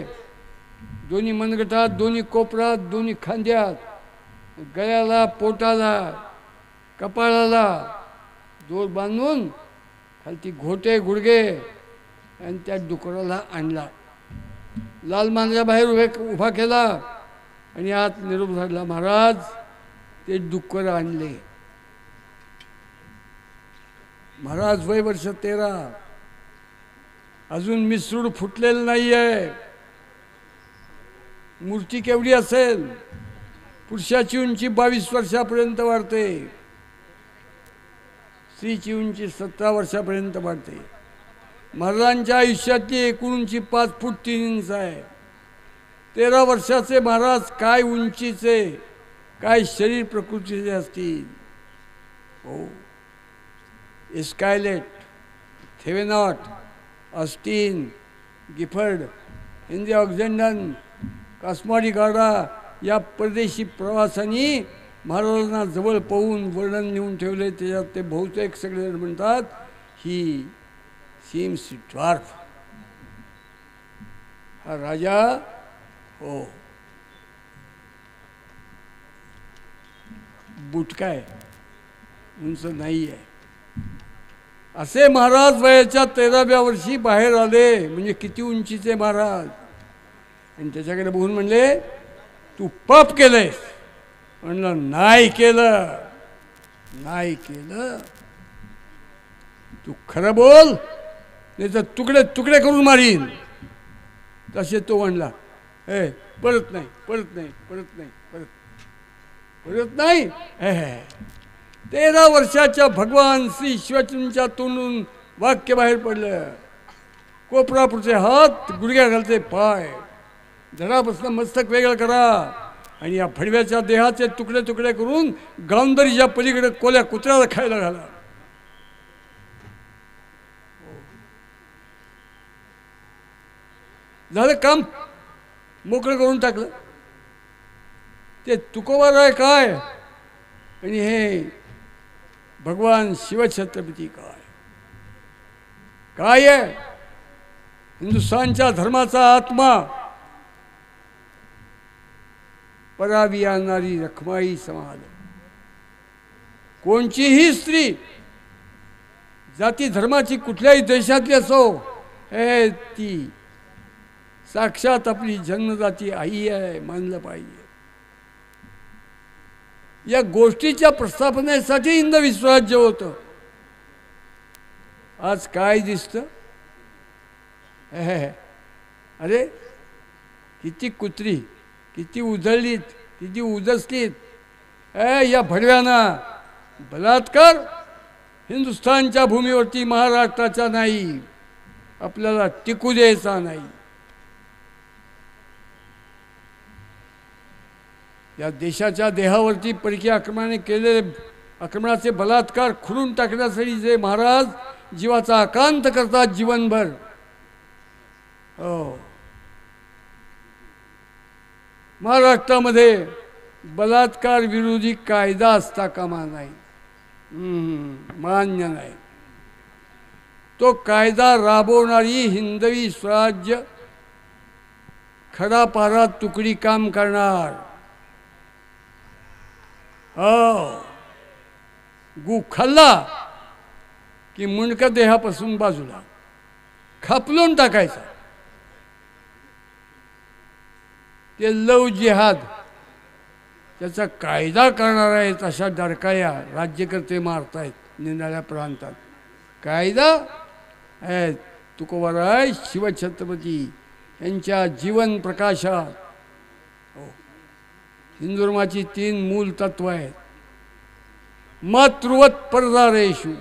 Speaker 1: दोन्ही मनगटात, दोन्ही कोपरात, दोन्ही खांद्यात, गळ्याला, पोटाला, कपाळाला दोर बांधून खालती घोटे गुडगे आणि त्या डुकराला आणला. लाल मांजरा बाहेर उभा केला आणि आत निरोप झाला, महाराज ते डुक्कर आणले. महाराज वय वर्ष 13, अजून मिसरूड फुटलेलं नाही आहे. मूर्ती केवढी असेल? पुरुषाची उंची 22 वर्षापर्यंत वाढते, स्त्रीची उंची 17 वर्षापर्यंत वाढते. महाराजांच्या आयुष्यातली एकूण उंची 5 फूट 3 इंच आहे. 13 वर्षाचे महाराज काय उंचीचे, काय शरीर प्रकृतीचे असतील. हो, एस्कायलेट, थेवेनॉट, ऑस्टिन, गिफर्ड, हेनरी ऑक्झेंडन, कास्माडी गाडा या परदेशी प्रवासांनी महाराजांना जवळ पाहून वर्णन लिहून ठेवले. त्याच्यात ते बहुतेक सगळे म्हणतात ही सीम्स ड्वार्फ. हा राजा हो बुटका आहे, उंच नाही आहे. असे महाराज वयाच्या 13व्या वर्षी बाहेर आले. म्हणजे किती उंचीचे महाराज. आणि त्याच्याकडे बघून म्हणले, तू पाप केलंयस. म्हणलं नाही केलं, नाही केलं. तू खरं बोल, नाही तर तुकडे तुकडे करून मारीन. तसे तो म्हणला, हे परत नाही, परत नाही, परत नाही, परत नाही. 13 वर्षाच्या भगवान श्री ईश्वरच्या तोंडून वाक्य बाहेर पडलं. कोपरापुरचे हात, गुडघ्या घालते पाय, धडापासून मस्तक वेगळं करा आणि या भडव्याच्या देहाचे तुकडे तुकडे करून गावंदरीच्या पलीकडे कोल्या कुत्र्याला खायला घाला. झालं काम, मोकळं करून टाकलं. ते तुकोबाराय काय आणि हे भगवान शिवछत्रपती काय आहे. हिंदुस्थानच्या धर्माचा आत्मा, परावी आणणारी रखमाई समाज. कोणचीही स्त्री जाती धर्माची कुठल्याही देशातली असो, हे ती साक्षात आपली जन्मदाती आई आहे, मानलं पाहिजे. या गोष्टीच्या प्रस्थापनेसाठी हिंद विश्वराज्य होतं. आज काय दिसतं? अरे किती कुत्री, किती उधळलीत, किती उदसलीत. या भडव्यानं बलात्कार हिंदुस्थानच्या भूमीवरती महाराष्ट्राचा नाही, आपल्याला टिकू द्यायचा नाही. या देशाच्या देहावरती परकीय आक्रमणाने केलेले आक्रमणाचे बलात्कार खुडून टाकण्यासाठी जे महाराज जीवाचा आकांत करतात जीवनभर. हो, महाराष्ट्रामध्ये बलात्कार विरोधी कायदा असता कामा नाही. मान्य नाही. तो कायदा राबवणारी हिंदवी स्वराज्य खडापारा तुकडी काम करणार. हो, गु खाल्ला की मुंडका देहापासून बाजूला खापलून टाकायचा. ते लव जिहाद त्याचा कायदा करणार आहेत अशा डरकाया राज्यकर्ते मारतायत निनाळ्या प्रांतात. कायदा आहे तुकोबाराय शिवछत्रपती यांच्या जीवन प्रकाशात. हिंदू धर्माची 3 मूल तत्व आहेत. मातृवत परदारेषु,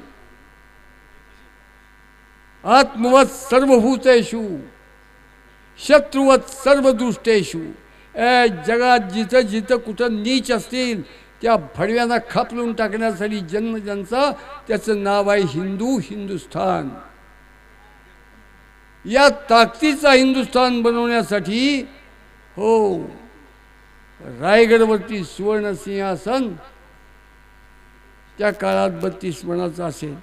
Speaker 1: आत्मवत सर्वभूतेषु, शत्रुवत सर्वदृष्टेषु. जगात जिथं जिथं कुठं नीच असतील त्या भडव्यांना खापलून टाकण्यासाठी जन्म ज्यांचा त्याचं नाव आहे हिंदू हिंदुस्थान. या ताकदीचा हिंदुस्थान बनवण्यासाठी हो रायगडवरती सुवर्ण सिंहासन त्या काळात 32 मणाचं असेल.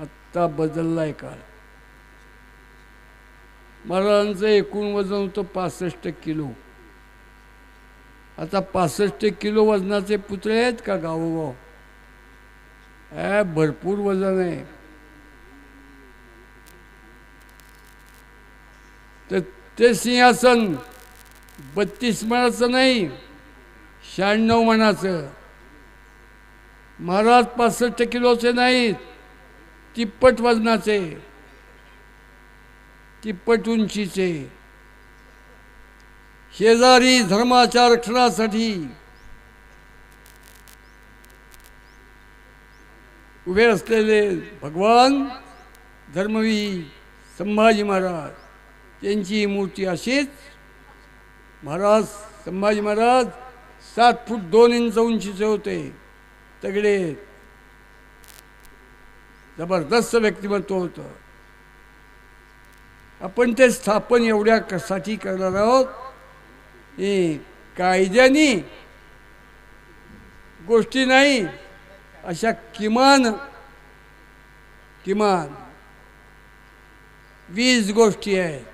Speaker 1: आत्ता बदललाय काळ. महाराजांचं एकूण वजन होतं 65 किलो. आता 65 किलो वजनाचे पुतळे आहेत का गावोगाव? भरपूर वजन आहे. तर ते सिंहासन 32 मणाचं नाही 96 मणाचं. महाराज 65 किलोचे नाहीत, तिप्पट वजनाचे, तिप्पट उंचीचे. शेजारी धर्माच्या रक्षणासाठी उभे असलेले भगवान धर्मवीर संभाजी महाराज त्यांची मूर्ती अशीच. महाराज संभाजी महाराज 7 फूट 2 इंच उंचीचे होते. तगडे जबरदस्त व्यक्तिमत्व होतं. आपण ते स्थापन एवढ्या कशासाठी करणार आहोत? हे कायद्याने गोष्टी नाही, अशा किमान 20 गोष्टी आहेत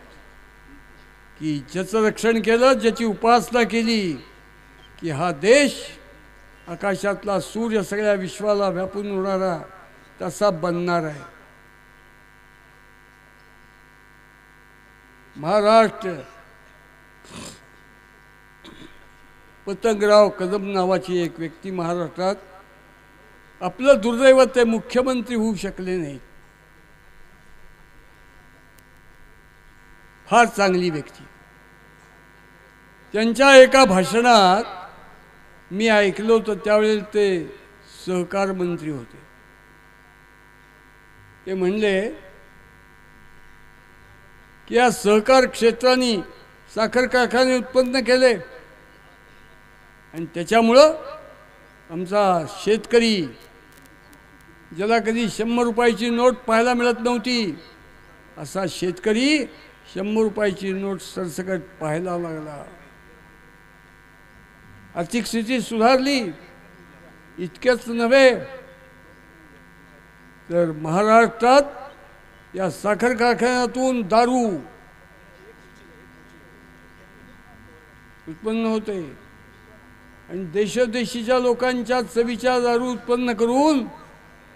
Speaker 1: की ज्याचं रक्षण केलं, ज्याची उपासना केली की हा देश आकाशातला सूर्य सगळ्या विश्वाला व्यापून उडणारा तसा बनणार आहे. महाराष्ट्र पतंगराव कदम नावाची एक व्यक्ती महाराष्ट्रात, आपलं दुर्दैव ते मुख्यमंत्री होऊ शकले नाहीत. फार चांगली व्यक्ती. त्यांच्या एका भाषणात मी ऐकलं होतं, त्यावेळेला ते सहकार मंत्री होते. ते म्हणले की या सहकार क्षेत्राने साखर कारखाने उत्पन्न केले आणि त्याच्यामुळं आमचा शेतकरी, ज्याला कधी 100 रुपयाची नोट पाहायला मिळत नव्हती, असा शेतकरी 100 रुपयाची नोट सरसकट पाहायला लागला. आर्थिक स्थिती सुधारली. इतकेच नव्हे तर महाराष्ट्रात या साखर कारखान्यातून दारू उत्पन्न होते आणि देशोदेशीच्या लोकांच्या चवीच्या दारू उत्पन्न करून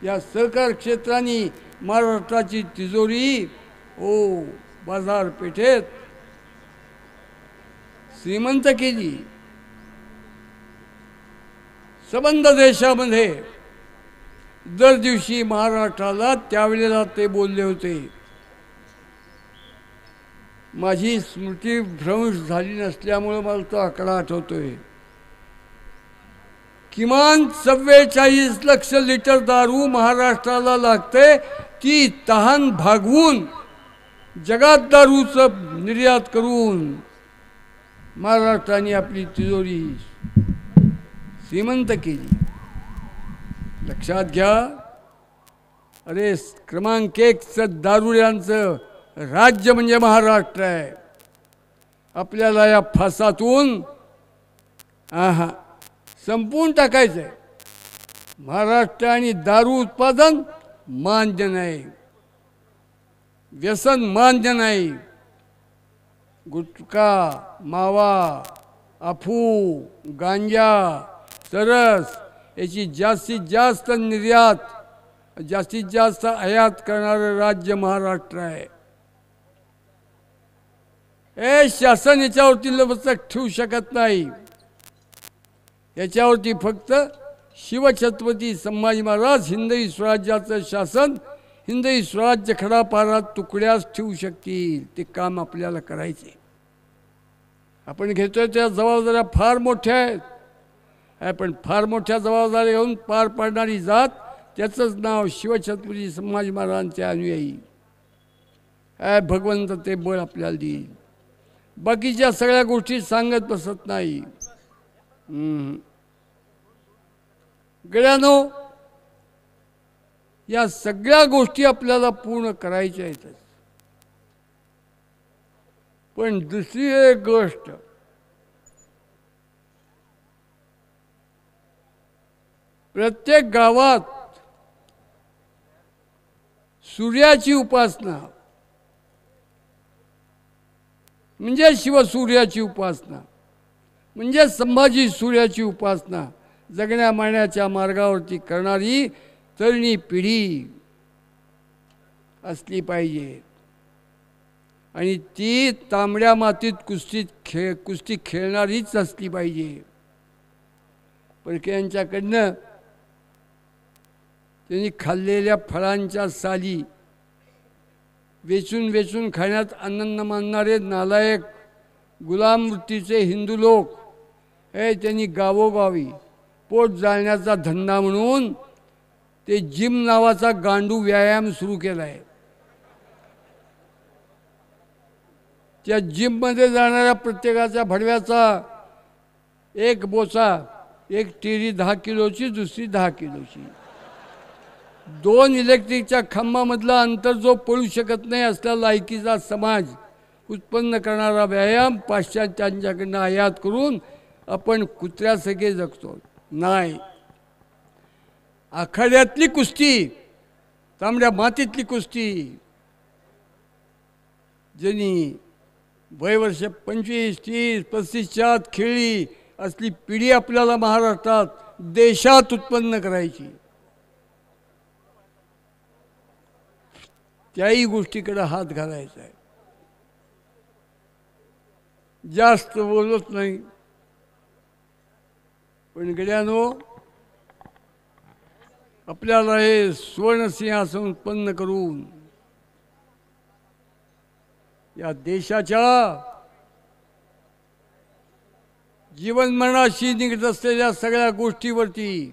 Speaker 1: या सहकार क्षेत्राने महाराष्ट्राची तिजोरी बाजारपेठेत श्रीमंत केली. संबंध देशामध्ये दर दिवशी महाराष्ट्राला त्यावेळेला ते बोलले होते. माझी स्मृतिभ्रंश झाली नसल्यामुळे मला तो आकडा आठवतोय. किमान 44 लक्ष लिटर दारू महाराष्ट्राला लागते. ती तहान भागवून जगात दारूचं निर्यात करून महाराष्ट्राने आपली तिजोरी श्रीमंत केली. लक्षात घ्या. अरे क्रमांक 1चं दारुड्यांचं राज्य म्हणजे महाराष्ट्र आहे. आपल्याला या फासातून संपवून टाकायचं आहे. महाराष्ट्र आणि दारू उत्पादन मान्य नाही, व्यसन मान्य नाही. गुटखा, मावा, अफू, गांजा, चरस याची जास्तीत जास्त निर्यात, जास्तीत जास्त आयात करणारं राज्य महाराष्ट्र आहे. हे शासन याच्यावरती लवचक ठेवू शकत नाही. याच्यावरती फक्त शिवछत्रपती संभाजी महाराज हिंदवी स्वराज्याचं शासन, हिंदवी स्वराज्य खडा पारा तुकड्यास ठेवू शकतील. ते काम आपल्याला करायचे. आपण घेतोय त्या जबाबदाऱ्या फार मोठ्या आहेत. पण फार मोठ्या जबाबदाऱ्या घेऊन पार पाडणारी जात, त्याचंच नाव शिवछत्रपती संभाजी महाराजांचे अनुयायी. भगवंत ते बळ आपल्याला देईल. बाकीच्या सगळ्या गोष्टी सांगत बसत नाही. गड्यानो, या सगळ्या गोष्टी आपल्याला पूर्ण करायच्या आहेत. पण दुसरी एक गोष्ट, प्रत्येक गावात सूर्याची उपासना म्हणजे शिवसूर्याची उपासना, म्हणजे संभाजी सूर्याची उपासना जगण्या मारण्याच्या मार्गावरती करणारी तरुणी पिढी असली पाहिजे. आणि ती तांबड्या मातीत कुस्ती खेळणारीच असली पाहिजे. परक्यांच्याकडनं त्यांनी खाल्लेल्या फळांच्या साली वेचून वेचून खाण्यात आनंद मानणारे नालायक गुलाम वृत्तीचे हिंदू लोक हे त्यांनी गावोगावी पोट जाळण्याचा धंदा म्हणून ते जिम नावाचा गांडू व्यायाम सुरू केला आहे. त्या जिममध्ये जाणाऱ्या प्रत्येकाच्या भडव्याचा एक बोचा, एक टेरी 10 किलोची, दुसरी 10 किलोची. 2 इलेक्ट्रिकच्या खांबामधला अंतर जो पळू शकत नाही असल्या लायकीचा समाज उत्पन्न करणारा व्यायाम पाश्चात्यांच्याकडनं आयात करून आपण कुत्र्यासारखे जगतो. नाही, आखाड्यातली कुस्ती, तांबड्या मातीतली कुस्ती, ज्यांनी वयवर्ष 25, 30, 35च्या आत खेळली असली पिढी आपल्याला महाराष्ट्रात, देशात उत्पन्न करायची. त्याही गोष्टीकडे हात घालायचा आहे. जास्त बोलत नाही, पण गड्यानो, आपल्याला हे सुवर्णसिंहासन उत्पन्न करून या देशाच्या जीवनमरणाशी निगडीत असलेल्या सगळ्या गोष्टीवरती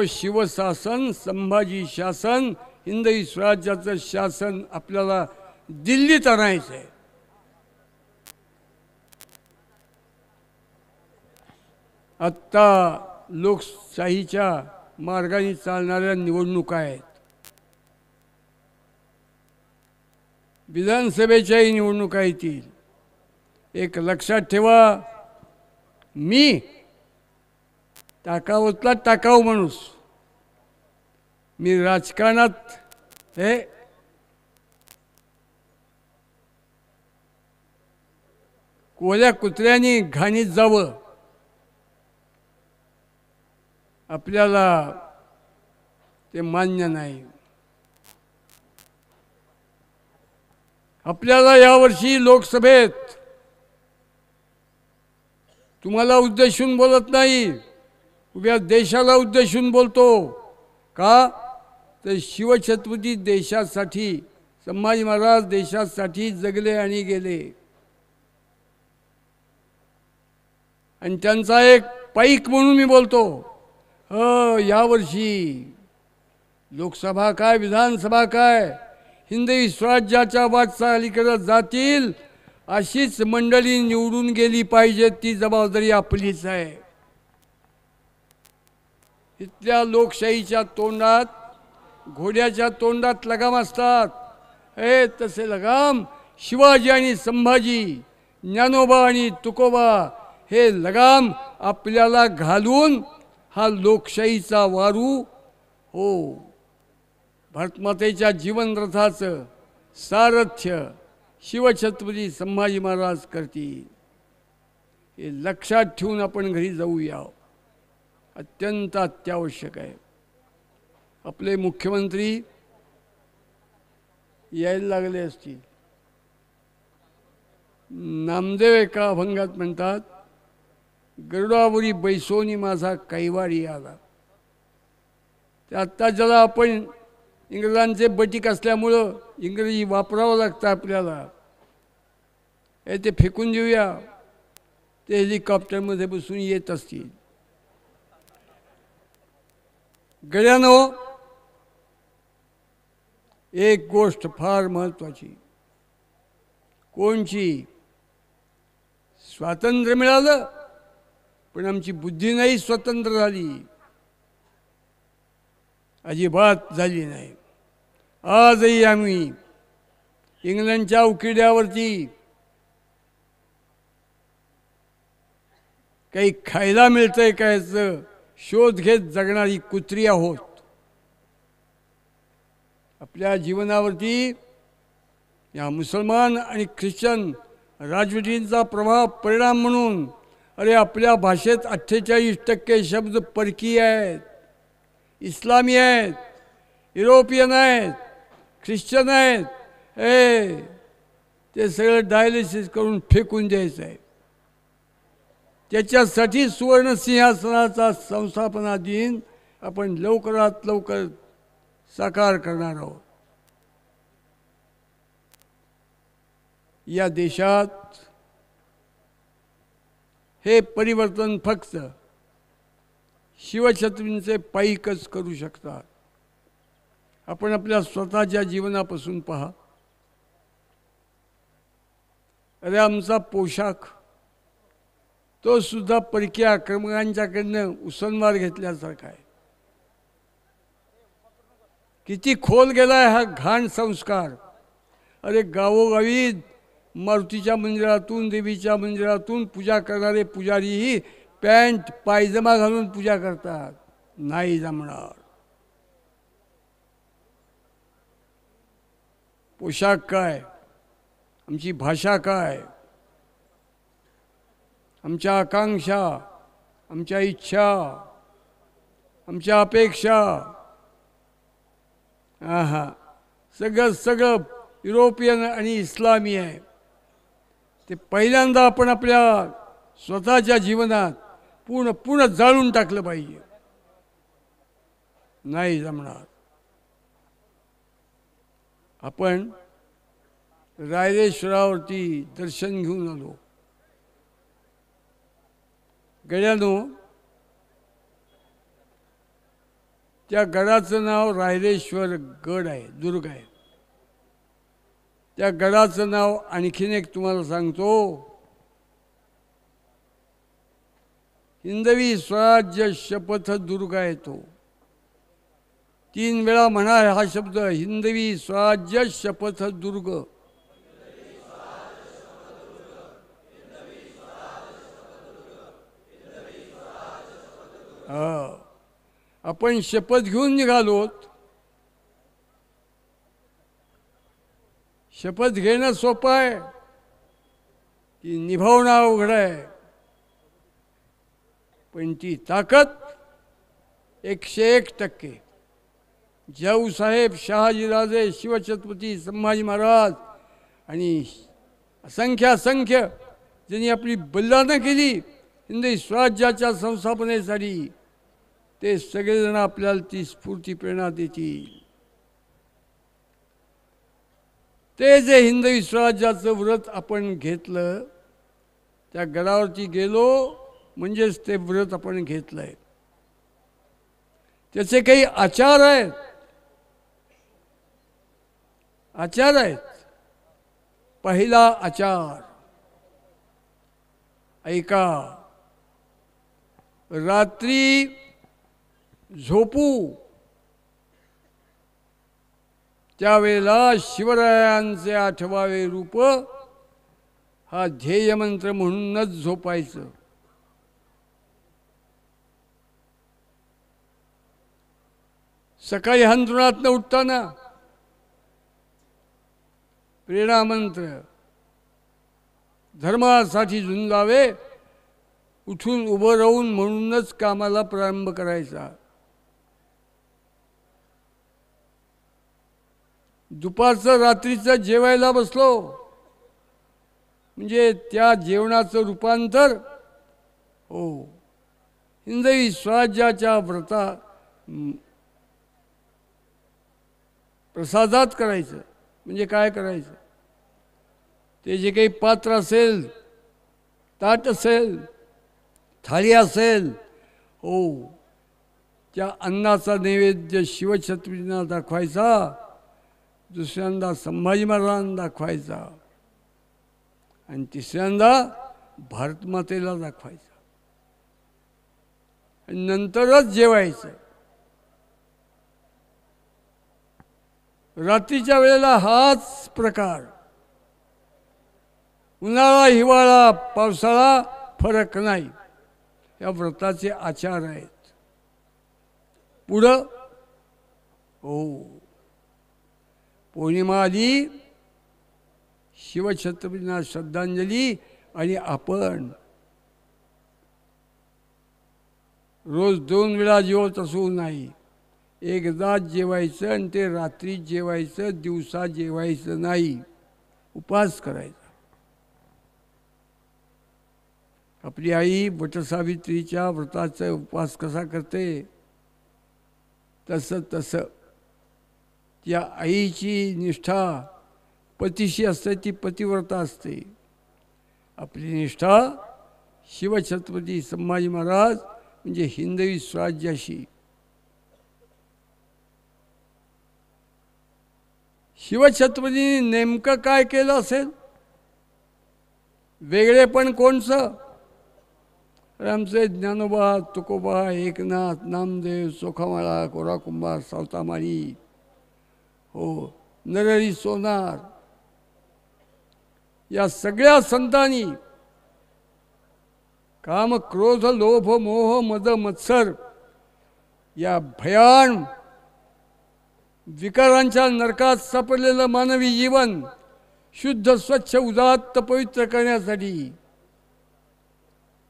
Speaker 1: शिवशासन, संभाजी शासन, हिंदवी स्वराज्याचं शासन आपल्याला दिल्लीत आणायचं आहे. आत्ता लोकशाहीच्या मार्गाने चालणाऱ्या निवडणुका आहेत. विधानसभेच्याही निवडणुका येतील. एक लक्षात ठेवा, मी टाकावतला टाकाऊ माणूस, मी राजकारणात हे कोल्या कुत्र्यानी घाणीत जावं आपल्याला ते मान्य नाही. आपल्याला यावर्षी लोकसभेत, तुम्हाला उद्देशून बोलत नाही, उभ्या देशाला उद्देशून बोलतो. का तर शिवछत्रपती देशासाठी, संभाजी महाराज देशासाठी जगले आणि गेले. आणि त्यांचा एक पाईक म्हणून मी बोलतो. यावर्षी लोकसभा काय, विधानसभा काय, हिंदवी स्वराज्याच्या वाटचालीकडे जातील अशीच मंडळी निवडून गेली पाहिजे. ती जबाबदारी आपलीच आहे. इथल्या लोकशाहीच्या तोंडात, घोड्याच्या तोंडात लगाम असतात. हे तसे लगाम शिवाजी आणि संभाजी, ज्ञानोबा आणि तुकोबा हे लगाम आपल्याला घालून हा लोकशाहीचा वारू हो भारतमातेच्या जीवनरथाचं सारथ्य शिवछत्रपती संभाजी महाराज करतील हे लक्षात ठेवून आपण घरी जाऊया. अत्यंत अत्यावश्यक आहे. आपले मुख्यमंत्री यायला लागले असतील. नामदेव एका अभंगात म्हणतात, गरुडावरी बैसोनी माझा कैवारी आला. ते आत्ता ज्याला आपण इंग्रजांचे बटीक असल्यामुळं इंग्रजी वापरावं लागतं आपल्याला, हे ते फेकून देऊया. ते हेलिकॉप्टरमध्ये बसून येत असतील. गड्यानो, एक गोष्ट फार महत्त्वाची. कोणची? स्वातंत्र्य मिळालं पण आमची बुद्धी नाही स्वतंत्र झाली. अजिबात झाली नाही. आजही आम्ही इंग्लंडच्या उकिड्यावरती काही खायला मिळतंय का याचं शोध घेत जगणारी कुत्री आहोत. आपल्या जीवनावरती या मुसलमान आणि ख्रिश्चन राजवटींचा प्रभाव परिणाम म्हणून अरे आपल्या भाषेत 48% शब्द परकीय आहेत, इस्लामी आहेत, युरोपियन आहेत, ख्रिश्चन आहेत. ते सगळं डायलिसिस करून फेकून द्यायचं आहे. त्याच्यासाठी सुवर्ण सिंहासनाचा संस्थापना दिन आपण लवकरात लवकर साकार करणार आहोत. या देशात हे परिवर्तन फक्त शिवछत्रपतींचे पाईकच करू शकतात. आपण आपल्या स्वतःच्या जीवनापासून पहा. अरे आमचा पोशाख तो सुद्धा परकीय आक्रमकांच्याकडनं उसनवार घेतल्यासारखा आहे. किती खोल गेलाय हा घाण संस्कार. अरे गावोगावी मारुतीच्या मंदिरातून देवीच्या मंदिरातून पूजा करणारे पुजारीही पॅन्ट पायजमा घालून पूजा करतात. नाही जमणार. पोशाख काय, आमची भाषा काय, आमच्या आकांक्षा, आमच्या इच्छा, आमच्या अपेक्षा, सगळं युरोपियन आणि इस्लामी आहे. ते पहिल्यांदा आपण आपल्या स्वतःच्या जीवनात पूर्ण जाळून टाकलं पाहिजे. नाही जमणार. आपण रायरेश्वरावरती दर्शन घेऊन आलो. गड्यानो, त्या गडाचं नाव रायरेश्वर गड आहे, दुर्ग आहे. त्या गडाचं नाव आणखीन एक तुम्हाला सांगतो, हिंदवी स्वराज्य शपथ दुर्ग आहे. तो 3 वेळा म्हणा हा शब्द, हिंदवी स्वराज्य शपथ दुर्ग. आपण शपथ घेऊन निघालोत. शपथ घेणं सोपं आहे, ती निभावणं अवघड आहे. पण ती ताकद 101%. जाऊसाहेब शहाजीराजे शिवछत्रपती संभाजी महाराज आणि असंख्य ज्यांनी आपली बलिदानं केली हिंदवी स्वराज्याच्या संस्थापनेसाठी, ते सगळेजण आपल्याला ती स्फूर्ती प्रेरणा देतील. ते जे हिंदवी स्वराज्याचं व्रत आपण घेतलं, त्या गडावरती गेलो म्हणजेच ते व्रत आपण घेतलंय. त्याचे काही आचार आहेत. पहिला आचार ऐका. रात्री झोपू त्यावेळेला शिवरायांचे 8वावे रूप हा ध्येयमंत्र म्हणूनच झोपायचं. सकाळी अंथरुणातनं उठताना प्रेरणा मंत्र, धर्मासाठी झुंजावे, उठून उभं राहून म्हणूनच कामाला प्रारंभ करायचा. दुपारचं रात्रीचं जेवायला बसलो म्हणजे त्या जेवणाचं रूपांतर हिंदवी स्वराज्याच्या व्रता प्रसादात करायचं. म्हणजे काय करायचं, ते जे काही पात्र असेल, ताट असेल, थाळी असेल, त्या अन्नाचा नैवेद्य शिवछत्रपतींना दाखवायचा, दुसऱ्यांदा संभाजी महाराजांना दाखवायचा आणि तिसऱ्यांदा भारतमातेला दाखवायचा आणि नंतरच जेवायचं. रात्रीच्या वेळेला हाच प्रकार. उन्हाळा, हिवाळा, पावसाळा फरक नाही. या व्रताचे आचार आहेत. पुढं पौर्णिमा आली, शिवछत्रपतींना श्रद्धांजली. आणि आपण रोज 2 वेळा जेवत असू नाही, एकदाच जेवायचं आणि ते रात्री जेवायचं, दिवसा जेवायचं नाही, उपवास करायचा. आपली आई वटसावित्रीच्या व्रताचा उपवास कसा करते तसं त्या आईची निष्ठा पतीशी असते, ती पतिव्रता असते. आपली निष्ठा शिवछत्रपती संभाजी महाराज म्हणजे हिंदवी स्वराज्याशी. शिवछत्रपतींनी नेमकं काय केलं असेल? वेगळेपण कोणचं? आमचे ज्ञानोबा, तुकोबा, एकनाथ, नामदेव, चोखामाळा, कोराकुंभार, सावतामाळी, नरहरी सोनार, या सगळ्या संतांनी काम, क्रोध, लोभ, मोह, मद, मत्सर या भयान विकारांच्या नरकात सापडलेलं मानवी जीवन शुद्ध, स्वच्छ, उदात्त, पवित्र करण्यासाठी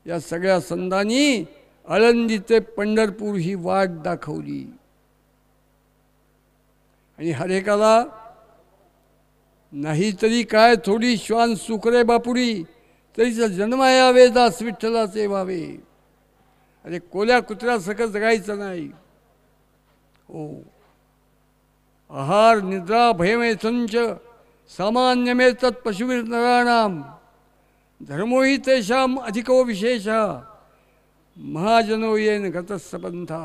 Speaker 1: या सगळ्या संतांनी आळंदी ते पंढरपूर ही वाट दाखवली. आणि हरेकाला नाहीतरी काय थोडी श्वान सुकरे बापुरी, तरीच जन्म या वेदास विठ्ठलाचे व्हावे. अरे कोल्या कुत्र्यासारखं जगायचं नाही. आहार, निद्रा, भयमेथुंच सामान्यमे तत्पशुभिर नराणाम धर्मो हि तेषाम अधिको विशेष महाजनो येन गतसपंथा.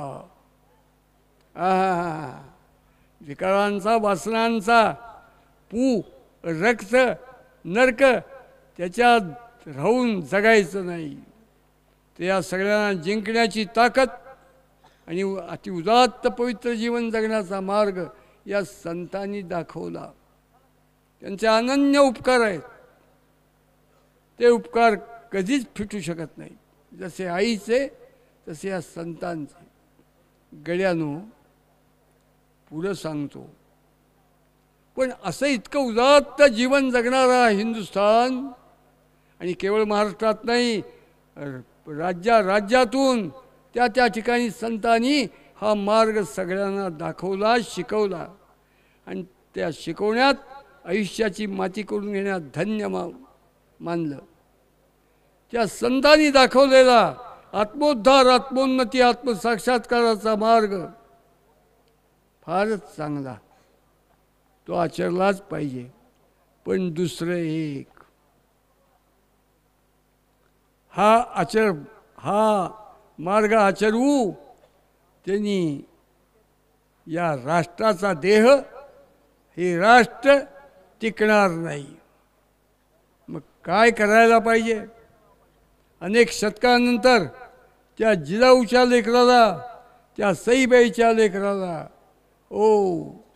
Speaker 1: विकारांचा, वासनांचा रक्त नरक त्याच्यात राहून जगायचं नाही. ते या सगळ्यांना जिंकण्याची ताकद आणि अति उदात्त पवित्र जीवन जगण्याचा मार्ग या संतांनी दाखवला. त्यांचे अनन्य उपकार आहेत. ते उपकार कधीच फिटू शकत नाही. जसे आईचे तसे या संतांचे. गड्यानो पुढं सांगतो, पण असं इतकं उदात्त जीवन जगणारा हिंदुस्थान आणि केवळ महाराष्ट्रात नाही, राज्यातून त्या ठिकाणी संतांनी हा मार्ग सगळ्यांना दाखवला, शिकवला आणि त्या शिकवण्यात आयुष्याची माती करून घेण्यात धन्य मानलं. त्या संतांनी दाखवलेला आत्मोद्धार, आत्मोन्नती, आत्मसाक्षात्काराचा मार्ग फारच चांगला, तो आचरलाच पाहिजे. पण दुसरं एक, हा मार्ग आचरवू त्यांनी या राष्ट्राचा देह, हे राष्ट्र टिकणार नाही. मग काय करायला पाहिजे? अनेक शतकानंतर त्या जिजाऊच्या लेकराला, त्या सईबाईच्या लेकराला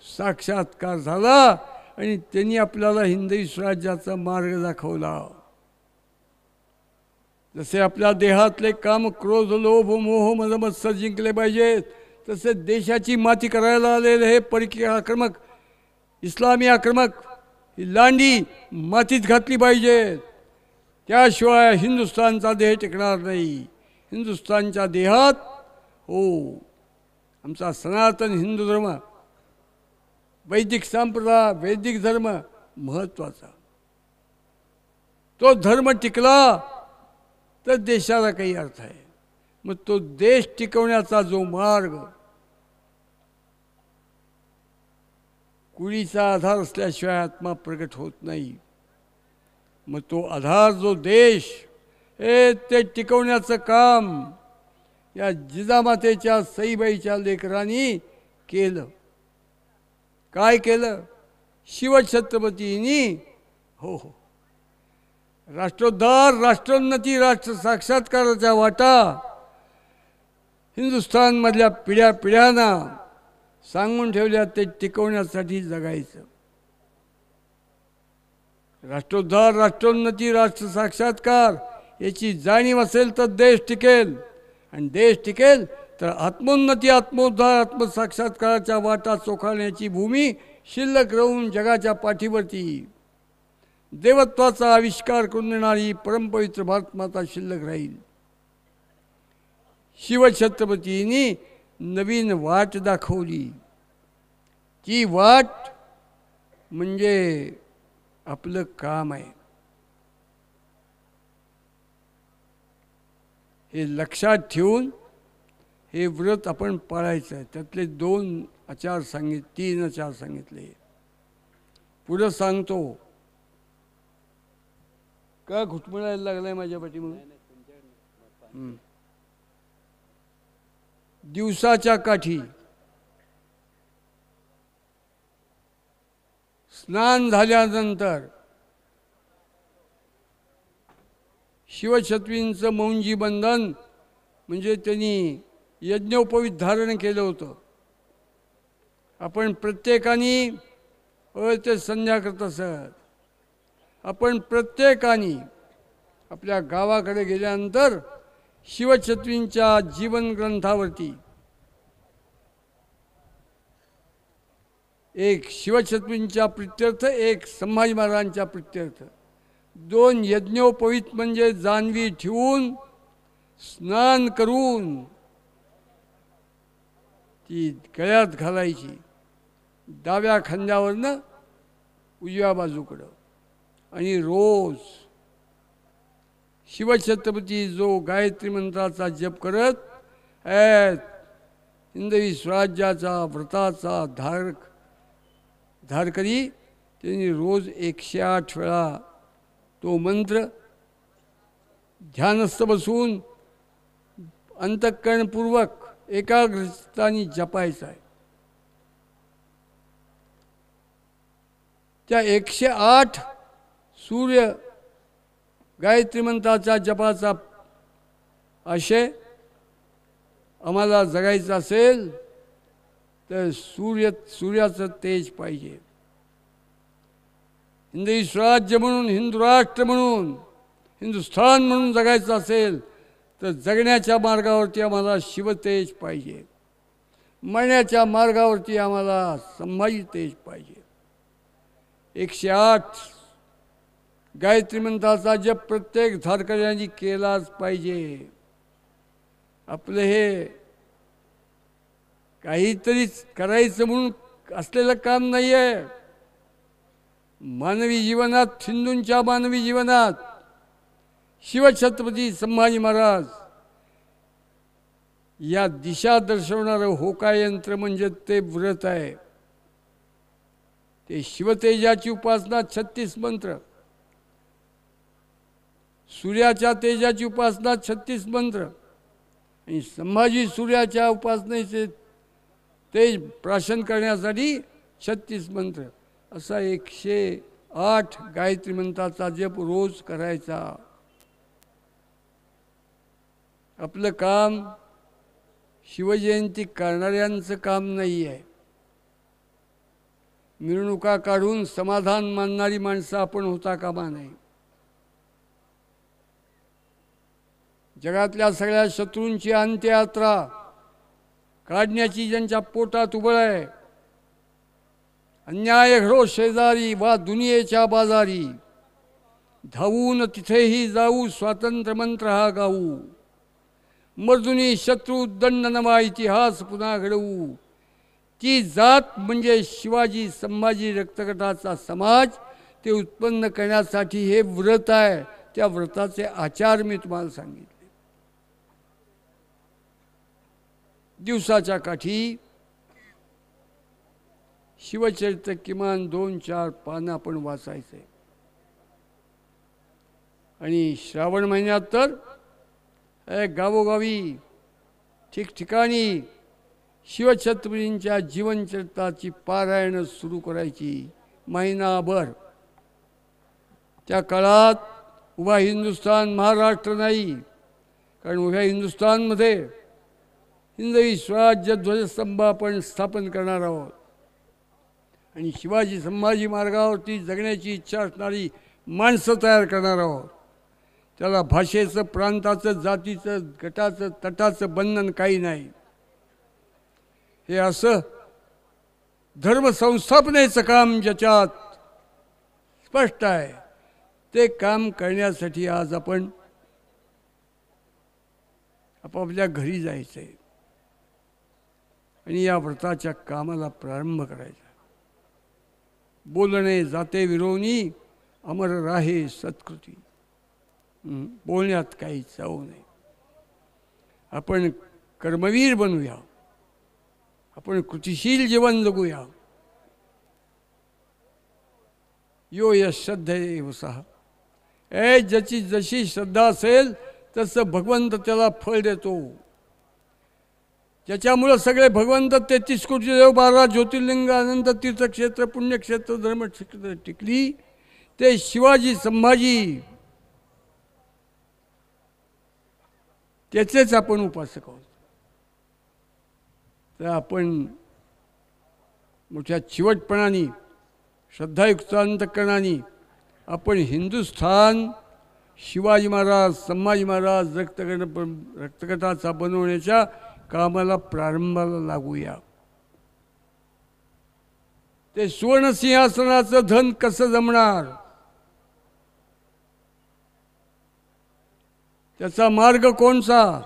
Speaker 1: साक्षात्कार झाला आणि त्यांनी आपल्याला हिंदवी स्वराज्याचा मार्ग दाखवला. जसे आपल्या देहातले काम, क्रोध, लोभ, मोह, मद, मत्सर जिंकले पाहिजेत, तसे देशाची माती करायला आलेले हे परकीय आक्रमक, इस्लामी आक्रमक ही लांडी मातीत घातली पाहिजे. त्याशिवाय हिंदुस्थानचा देह टिकणार नाही. हिंदुस्थानच्या देहात आमचा सनातन हिंदू धर्म, वैदिक संप्रदाय, वैदिक धर्म महत्त्वाचा. तो धर्म टिकला तर देशाला काही अर्थ आहे. मग तो देश टिकवण्याचा जो मार्ग, कुळीचा आधार असल्याशिवाय आत्मा प्रगट होत नाही. मग तो आधार जो देश ते टिकवण्याचं काम या जिजामातेच्या सईबाईच्या लेकरांनी केलं. काय केलं? शिवछत्रपतींनी राष्ट्रोद्धार, राष्ट्रोन्नती, राष्ट्र साक्षात्काराच्या वाटा हिंदुस्थानमधल्या पिढ्या पिढ्यांना सांगून ठेवल्या. ते टिकवण्यासाठी जगायचं. राष्ट्रोद्धार, राष्ट्रोन्नती, राष्ट्र साक्षात्कार याची जाणीव असेल तर देश टिकेल. आणि देश टिकेल तर आत्मोन्नती, आत्मोद्धार, आत्मसाक्षात्काराच्या वाटा चोखाळण्याची भूमी शिल्लक राहून जगाच्या पाठीवरती देवत्वाचा आविष्कार करून देणारी परमपवित्र भारतमाता शिल्लक राहील. शिवछत्रपतींनी नवीन वाट दाखवली. ती वाट म्हणजे आपलं काम आहे. हे लक्षात ठेवून हे व्रत आपण पाळायचं आहे. त्यातले 3 आचार सांगितले. पुढं सांगतो. का घुटमळायला लागलाय माझ्या पाठीमागे? दिवसाच्या काठी स्नान झाल्यानंतर शिवछत्रपतींचं मौंजी बंधन म्हणजे त्यांनी यज्ञोपवीत धारण केलं होतं. आपण प्रत्येकाने ते संध्याकाळचं असत. आपण प्रत्येकाने आपल्या गावाकडे गेल्यानंतर शिवछत्रपतींच्या जीवन ग्रंथावरती एक शिवछत्रपतींच्या प्रित्यर्थ, एक संभाजी महाराजांच्या प्रित्यर्थ 2 यज्ञोपवीत म्हणजे जानवी ठेवून स्नान करून ती गळ्यात घालायची. डाव्या खांद्यावरनं उजव्या बाजूकडं. आणि रोज शिवछत्रपती जो गायत्री मंत्राचा जप करत आहेत, हिंदवी स्वराज्याचा व्रताचा धारकरी, त्यांनी रोज 108 वेळा तो मंत्र ध्यानस्थ बसून अंतःकरणपूर्वक एकाग्रचित्ताने जपायचा आहे. त्या 108 सूर्य गायत्री मंत्राच्या जपाचा आशय आम्हाला जगायचं असेल तर सूर्याचं तेज पाहिजे. हिंदवी स्वराज्य म्हणून, हिंदू राष्ट्र म्हणून, हिंदुस्थान म्हणून जगायचं असेल तर जगण्याच्या मार्गावरती आम्हाला शिवतेज पाहिजे. मरण्याच्या मार्गावरती आम्हाला संभाजी तेज पाहिजे. 108 गायत्री मंत्राचा जप प्रत्येक धारकऱ्यांनी केलाच पाहिजे. आपलं हे काहीतरी करायचं म्हणून असलेलं काम नाही आहे. मानवी जीवनात, हिंदूंच्या मानवी जीवनात शिवछत्रपती संभाजी महाराज या दिशा दर्शवणारं होकायंत्र म्हणजे ते व्रत आहे. ते शिवतेजाची उपासना 36 मंत्र, सूर्याच्या तेजाची उपासना 36 मंत्र आणि संभाजी सूर्याच्या उपासनेचे तेज प्राशन करण्यासाठी 36 मंत्र असा 108 गायत्री मंत्राचा जप रोज करायचा. आपलं काम शिवजयंती करणाऱ्यांचं काम नाही आहे. मिरवणुका काढून समाधान मानणारी माणसं आपण होता कामा नये. जगातल्या सगळ्या शत्रूंची अंत्ययात्रा काढण्याची ज्यांच्या पोटात उबळ आहे, अन्याय घडो शेजारी वा दुनियेच्या बाजारी, धावून तिथेही जाऊ स्वातंत्र्य मंत्र हा गाऊ, मर्जुनी शत्रू दंड नवा इतिहास पुन्हा घडवू. ती जात म्हणजे शिवाजी संभाजी रक्तगटाचा समाज. ते उत्पन्न करण्यासाठी हे व्रत आहे. त्या व्रताचे आचार मी तुम्हाला सांगितले. दिवसाच्या काठी शिवचरित्र किमान 2-4 पानं आपण वाचायचं आहे. आणि श्रावण महिन्यात तर गावोगावी ठिकठिकाणी शिवछत्रपतींच्या जीवनचरित्राची पारायण सुरू करायची महिनाभर. त्या काळात उभा हिंदुस्थान महाराष्ट्र नाही, कारण उभ्या हिंदुस्थानमध्ये हिंदवी स्वराज्य ध्वजस्तंभ आपण स्थापन करणार आहोत. आणि शिवाजी संभाजी मार्गावरती जगण्याची इच्छा असणारी माणसं तयार करणार आहोत. त्याला भाषेचं, प्रांताचं, जातीचं, गटाचं, तटाचं बंधन काही नाही. हे असं धर्मसंस्थापनेचं काम ज्याच्यात स्पष्ट आहे, ते काम करण्यासाठी आज आपण आपापल्या घरी जायचं आहे आणि या व्रताच्या कामाला प्रारंभ करायचा. बोलणे जाते विरोनी अमर राहे सत्कृती. बोलण्यात काही जाऊ नये. आपण कर्मवीर बनूया, आपण कृतिशील जीवन जगूया. यो यश श्रद्धेव सहा. ज्याची जशी श्रद्धा असेल तसं भगवंत त्याला फळ देतो. ज्याच्यामुळं सगळे भगवंत 33 कोटी देव, 12 ज्योतिर्लिंग, अनंत तीर्थक्षेत्र, पुण्यक्षेत्र, धर्मक्षेत्र टिकली, ते शिवाजी संभाजी त्याचेच आपण उपासक आहोत. तर आपण मोठ्या चिवटपणाने, श्रद्धायुक्त अंतःकरणाने आपण हिंदुस्थान शिवाजी महाराज, संभाजी महाराज रक्तगटाचा बनवण्याच्या कामाला प्रारंभाला लागूया. ते सुवर्णसिंहासनाचं धन कसं जमणार, त्याचा मार्ग कोणचा,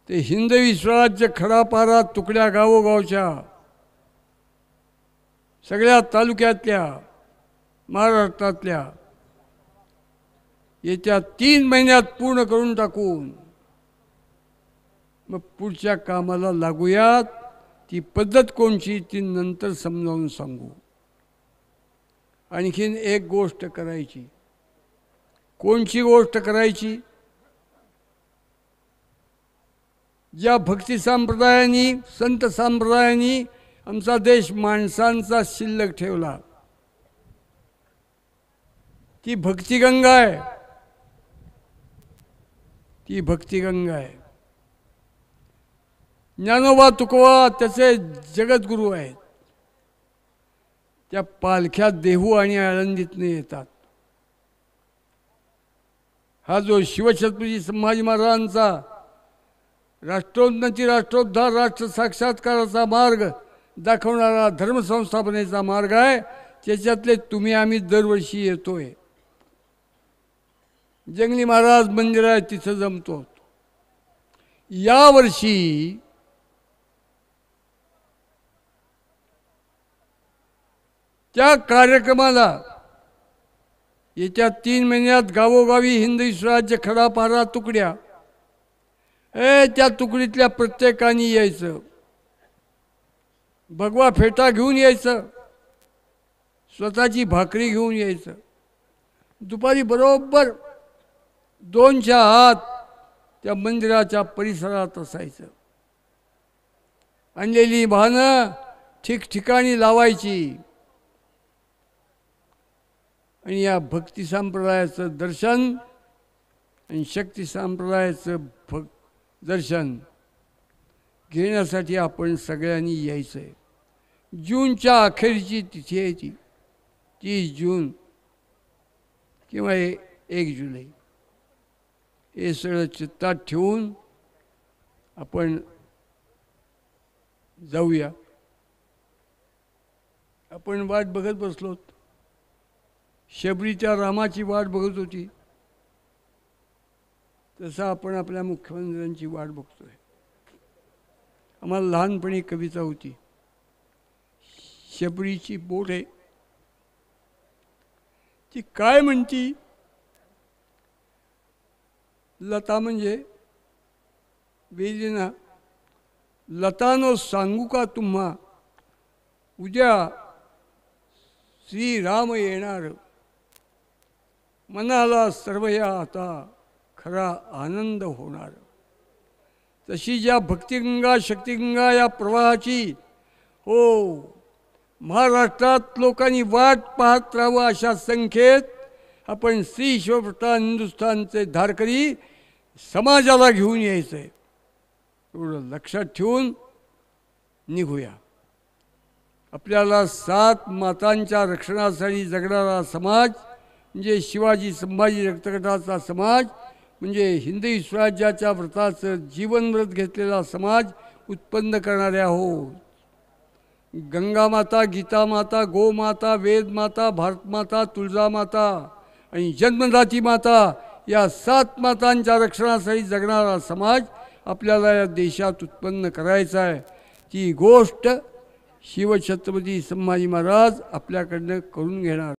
Speaker 1: ते हिंदवी स्वराज्य खडापारा तुकड्या गावोगावच्या सगळ्या तालुक्यातल्या महाराष्ट्रातल्या येत्या 3 महिन्यात पूर्ण करून टाकून मग पुढच्या कामाला लागूयात. ती पद्धत कोणची ती नंतर समजावून सांगू. आणखीन एक गोष्ट करायची. कोणची गोष्ट करायची? ज्या भक्ती संप्रदायांनी, संत संप्रदायांनी आमचा देश माणसांचा शिल्लक ठेवला, ती भक्तिगंगा आहे. ती भक्तिगंगा आहे. ज्ञानोबा तुकोबा त्याचे जगद्गुरू आहेत. त्या पालख्या देहू आणि आळंदीतून येतात. हा जो शिवछत्रपती संभाजी महाराजांचा राष्ट्रोन्नती, राष्ट्रोद्धार, राष्ट्र साक्षात्काराचा मार्ग दाखवणारा धर्मसंस्थापनेचा मार्ग आहे. त्याच्यातले तुम्ही आम्ही दरवर्षी येतोय. जंगली महाराज मंदिर आहे तिथं जमतो. यावर्षी त्या कार्यक्रमाला येत्या 3 महिन्यात गावोगावी हिंदवी स्वराज्य खडापारा तुकड्या, त्या तुकडीतल्या प्रत्येकाने यायचं. भगवा फेटा घेऊन यायचं, स्वतःची भाकरी घेऊन यायचं. दुपारी बरोबर 2च्या आत त्या मंदिराच्या परिसरात असायचं. आणलेली वाहनं ठिकठिकाणी लावायची आणि या भक्ती संप्रदायाचं दर्शन आणि शक्ती संप्रदायाचं दर्शन घेण्यासाठी आपण सगळ्यांनी यायचं आहे. जूनच्या अखेरची तिथी आहे ती 30 जून किंवा 1 जुलै. हे सगळं चित्तात ठेवून आपण जाऊया. आपण वाट बघत बसलोत. शबरीच्या रामाची वाट बघत होती, तसं आपण आपल्या मुख्यमंत्र्यांची वाट बघतोय. आम्हाला लहानपणी कविता होती, शबरीची बोट आहे. ती काय म्हणती? लता म्हणजे वेदना. लतानो सांगू का तुम्हा, उद्या श्रीराम येणार. मनाला सर्वया आता खरा आनंद होणार. तशी ज्या भक्तिगंगा शक्तिगंगा या प्रवाहाची हो महाराष्ट्रात लोकांनी वाट पाहत राहावं, अशा संख्येत आपण श्री शिवप्रधान हिंदुस्थानचे धारकरी समाजाला घेऊन यायचं आहे. एवढं लक्षात ठेवून निघूया. आपल्याला 7 मातांच्या रक्षणासाठी जगणारा समाज म्हणजे शिवाजी संभाजी रक्तगटाचा समाज, म्हणजे हिंदवी स्वराज्याच्या व्रताचं जीवनव्रत घेतलेला समाज उत्पन्न करणारे आहोत. गंगामाता, गीतामाता, गोमाता, वेदमाता, भारतमाता, तुळजामाता आणि जन्मदाती माता या 7 मातांच्या रक्षणासाठी जगणारा समाज आपल्याला या देशात उत्पन्न करायचा आहे. ती गोष्ट शिवछत्रपती संभाजी महाराज आपल्याकडनं करून घेणार.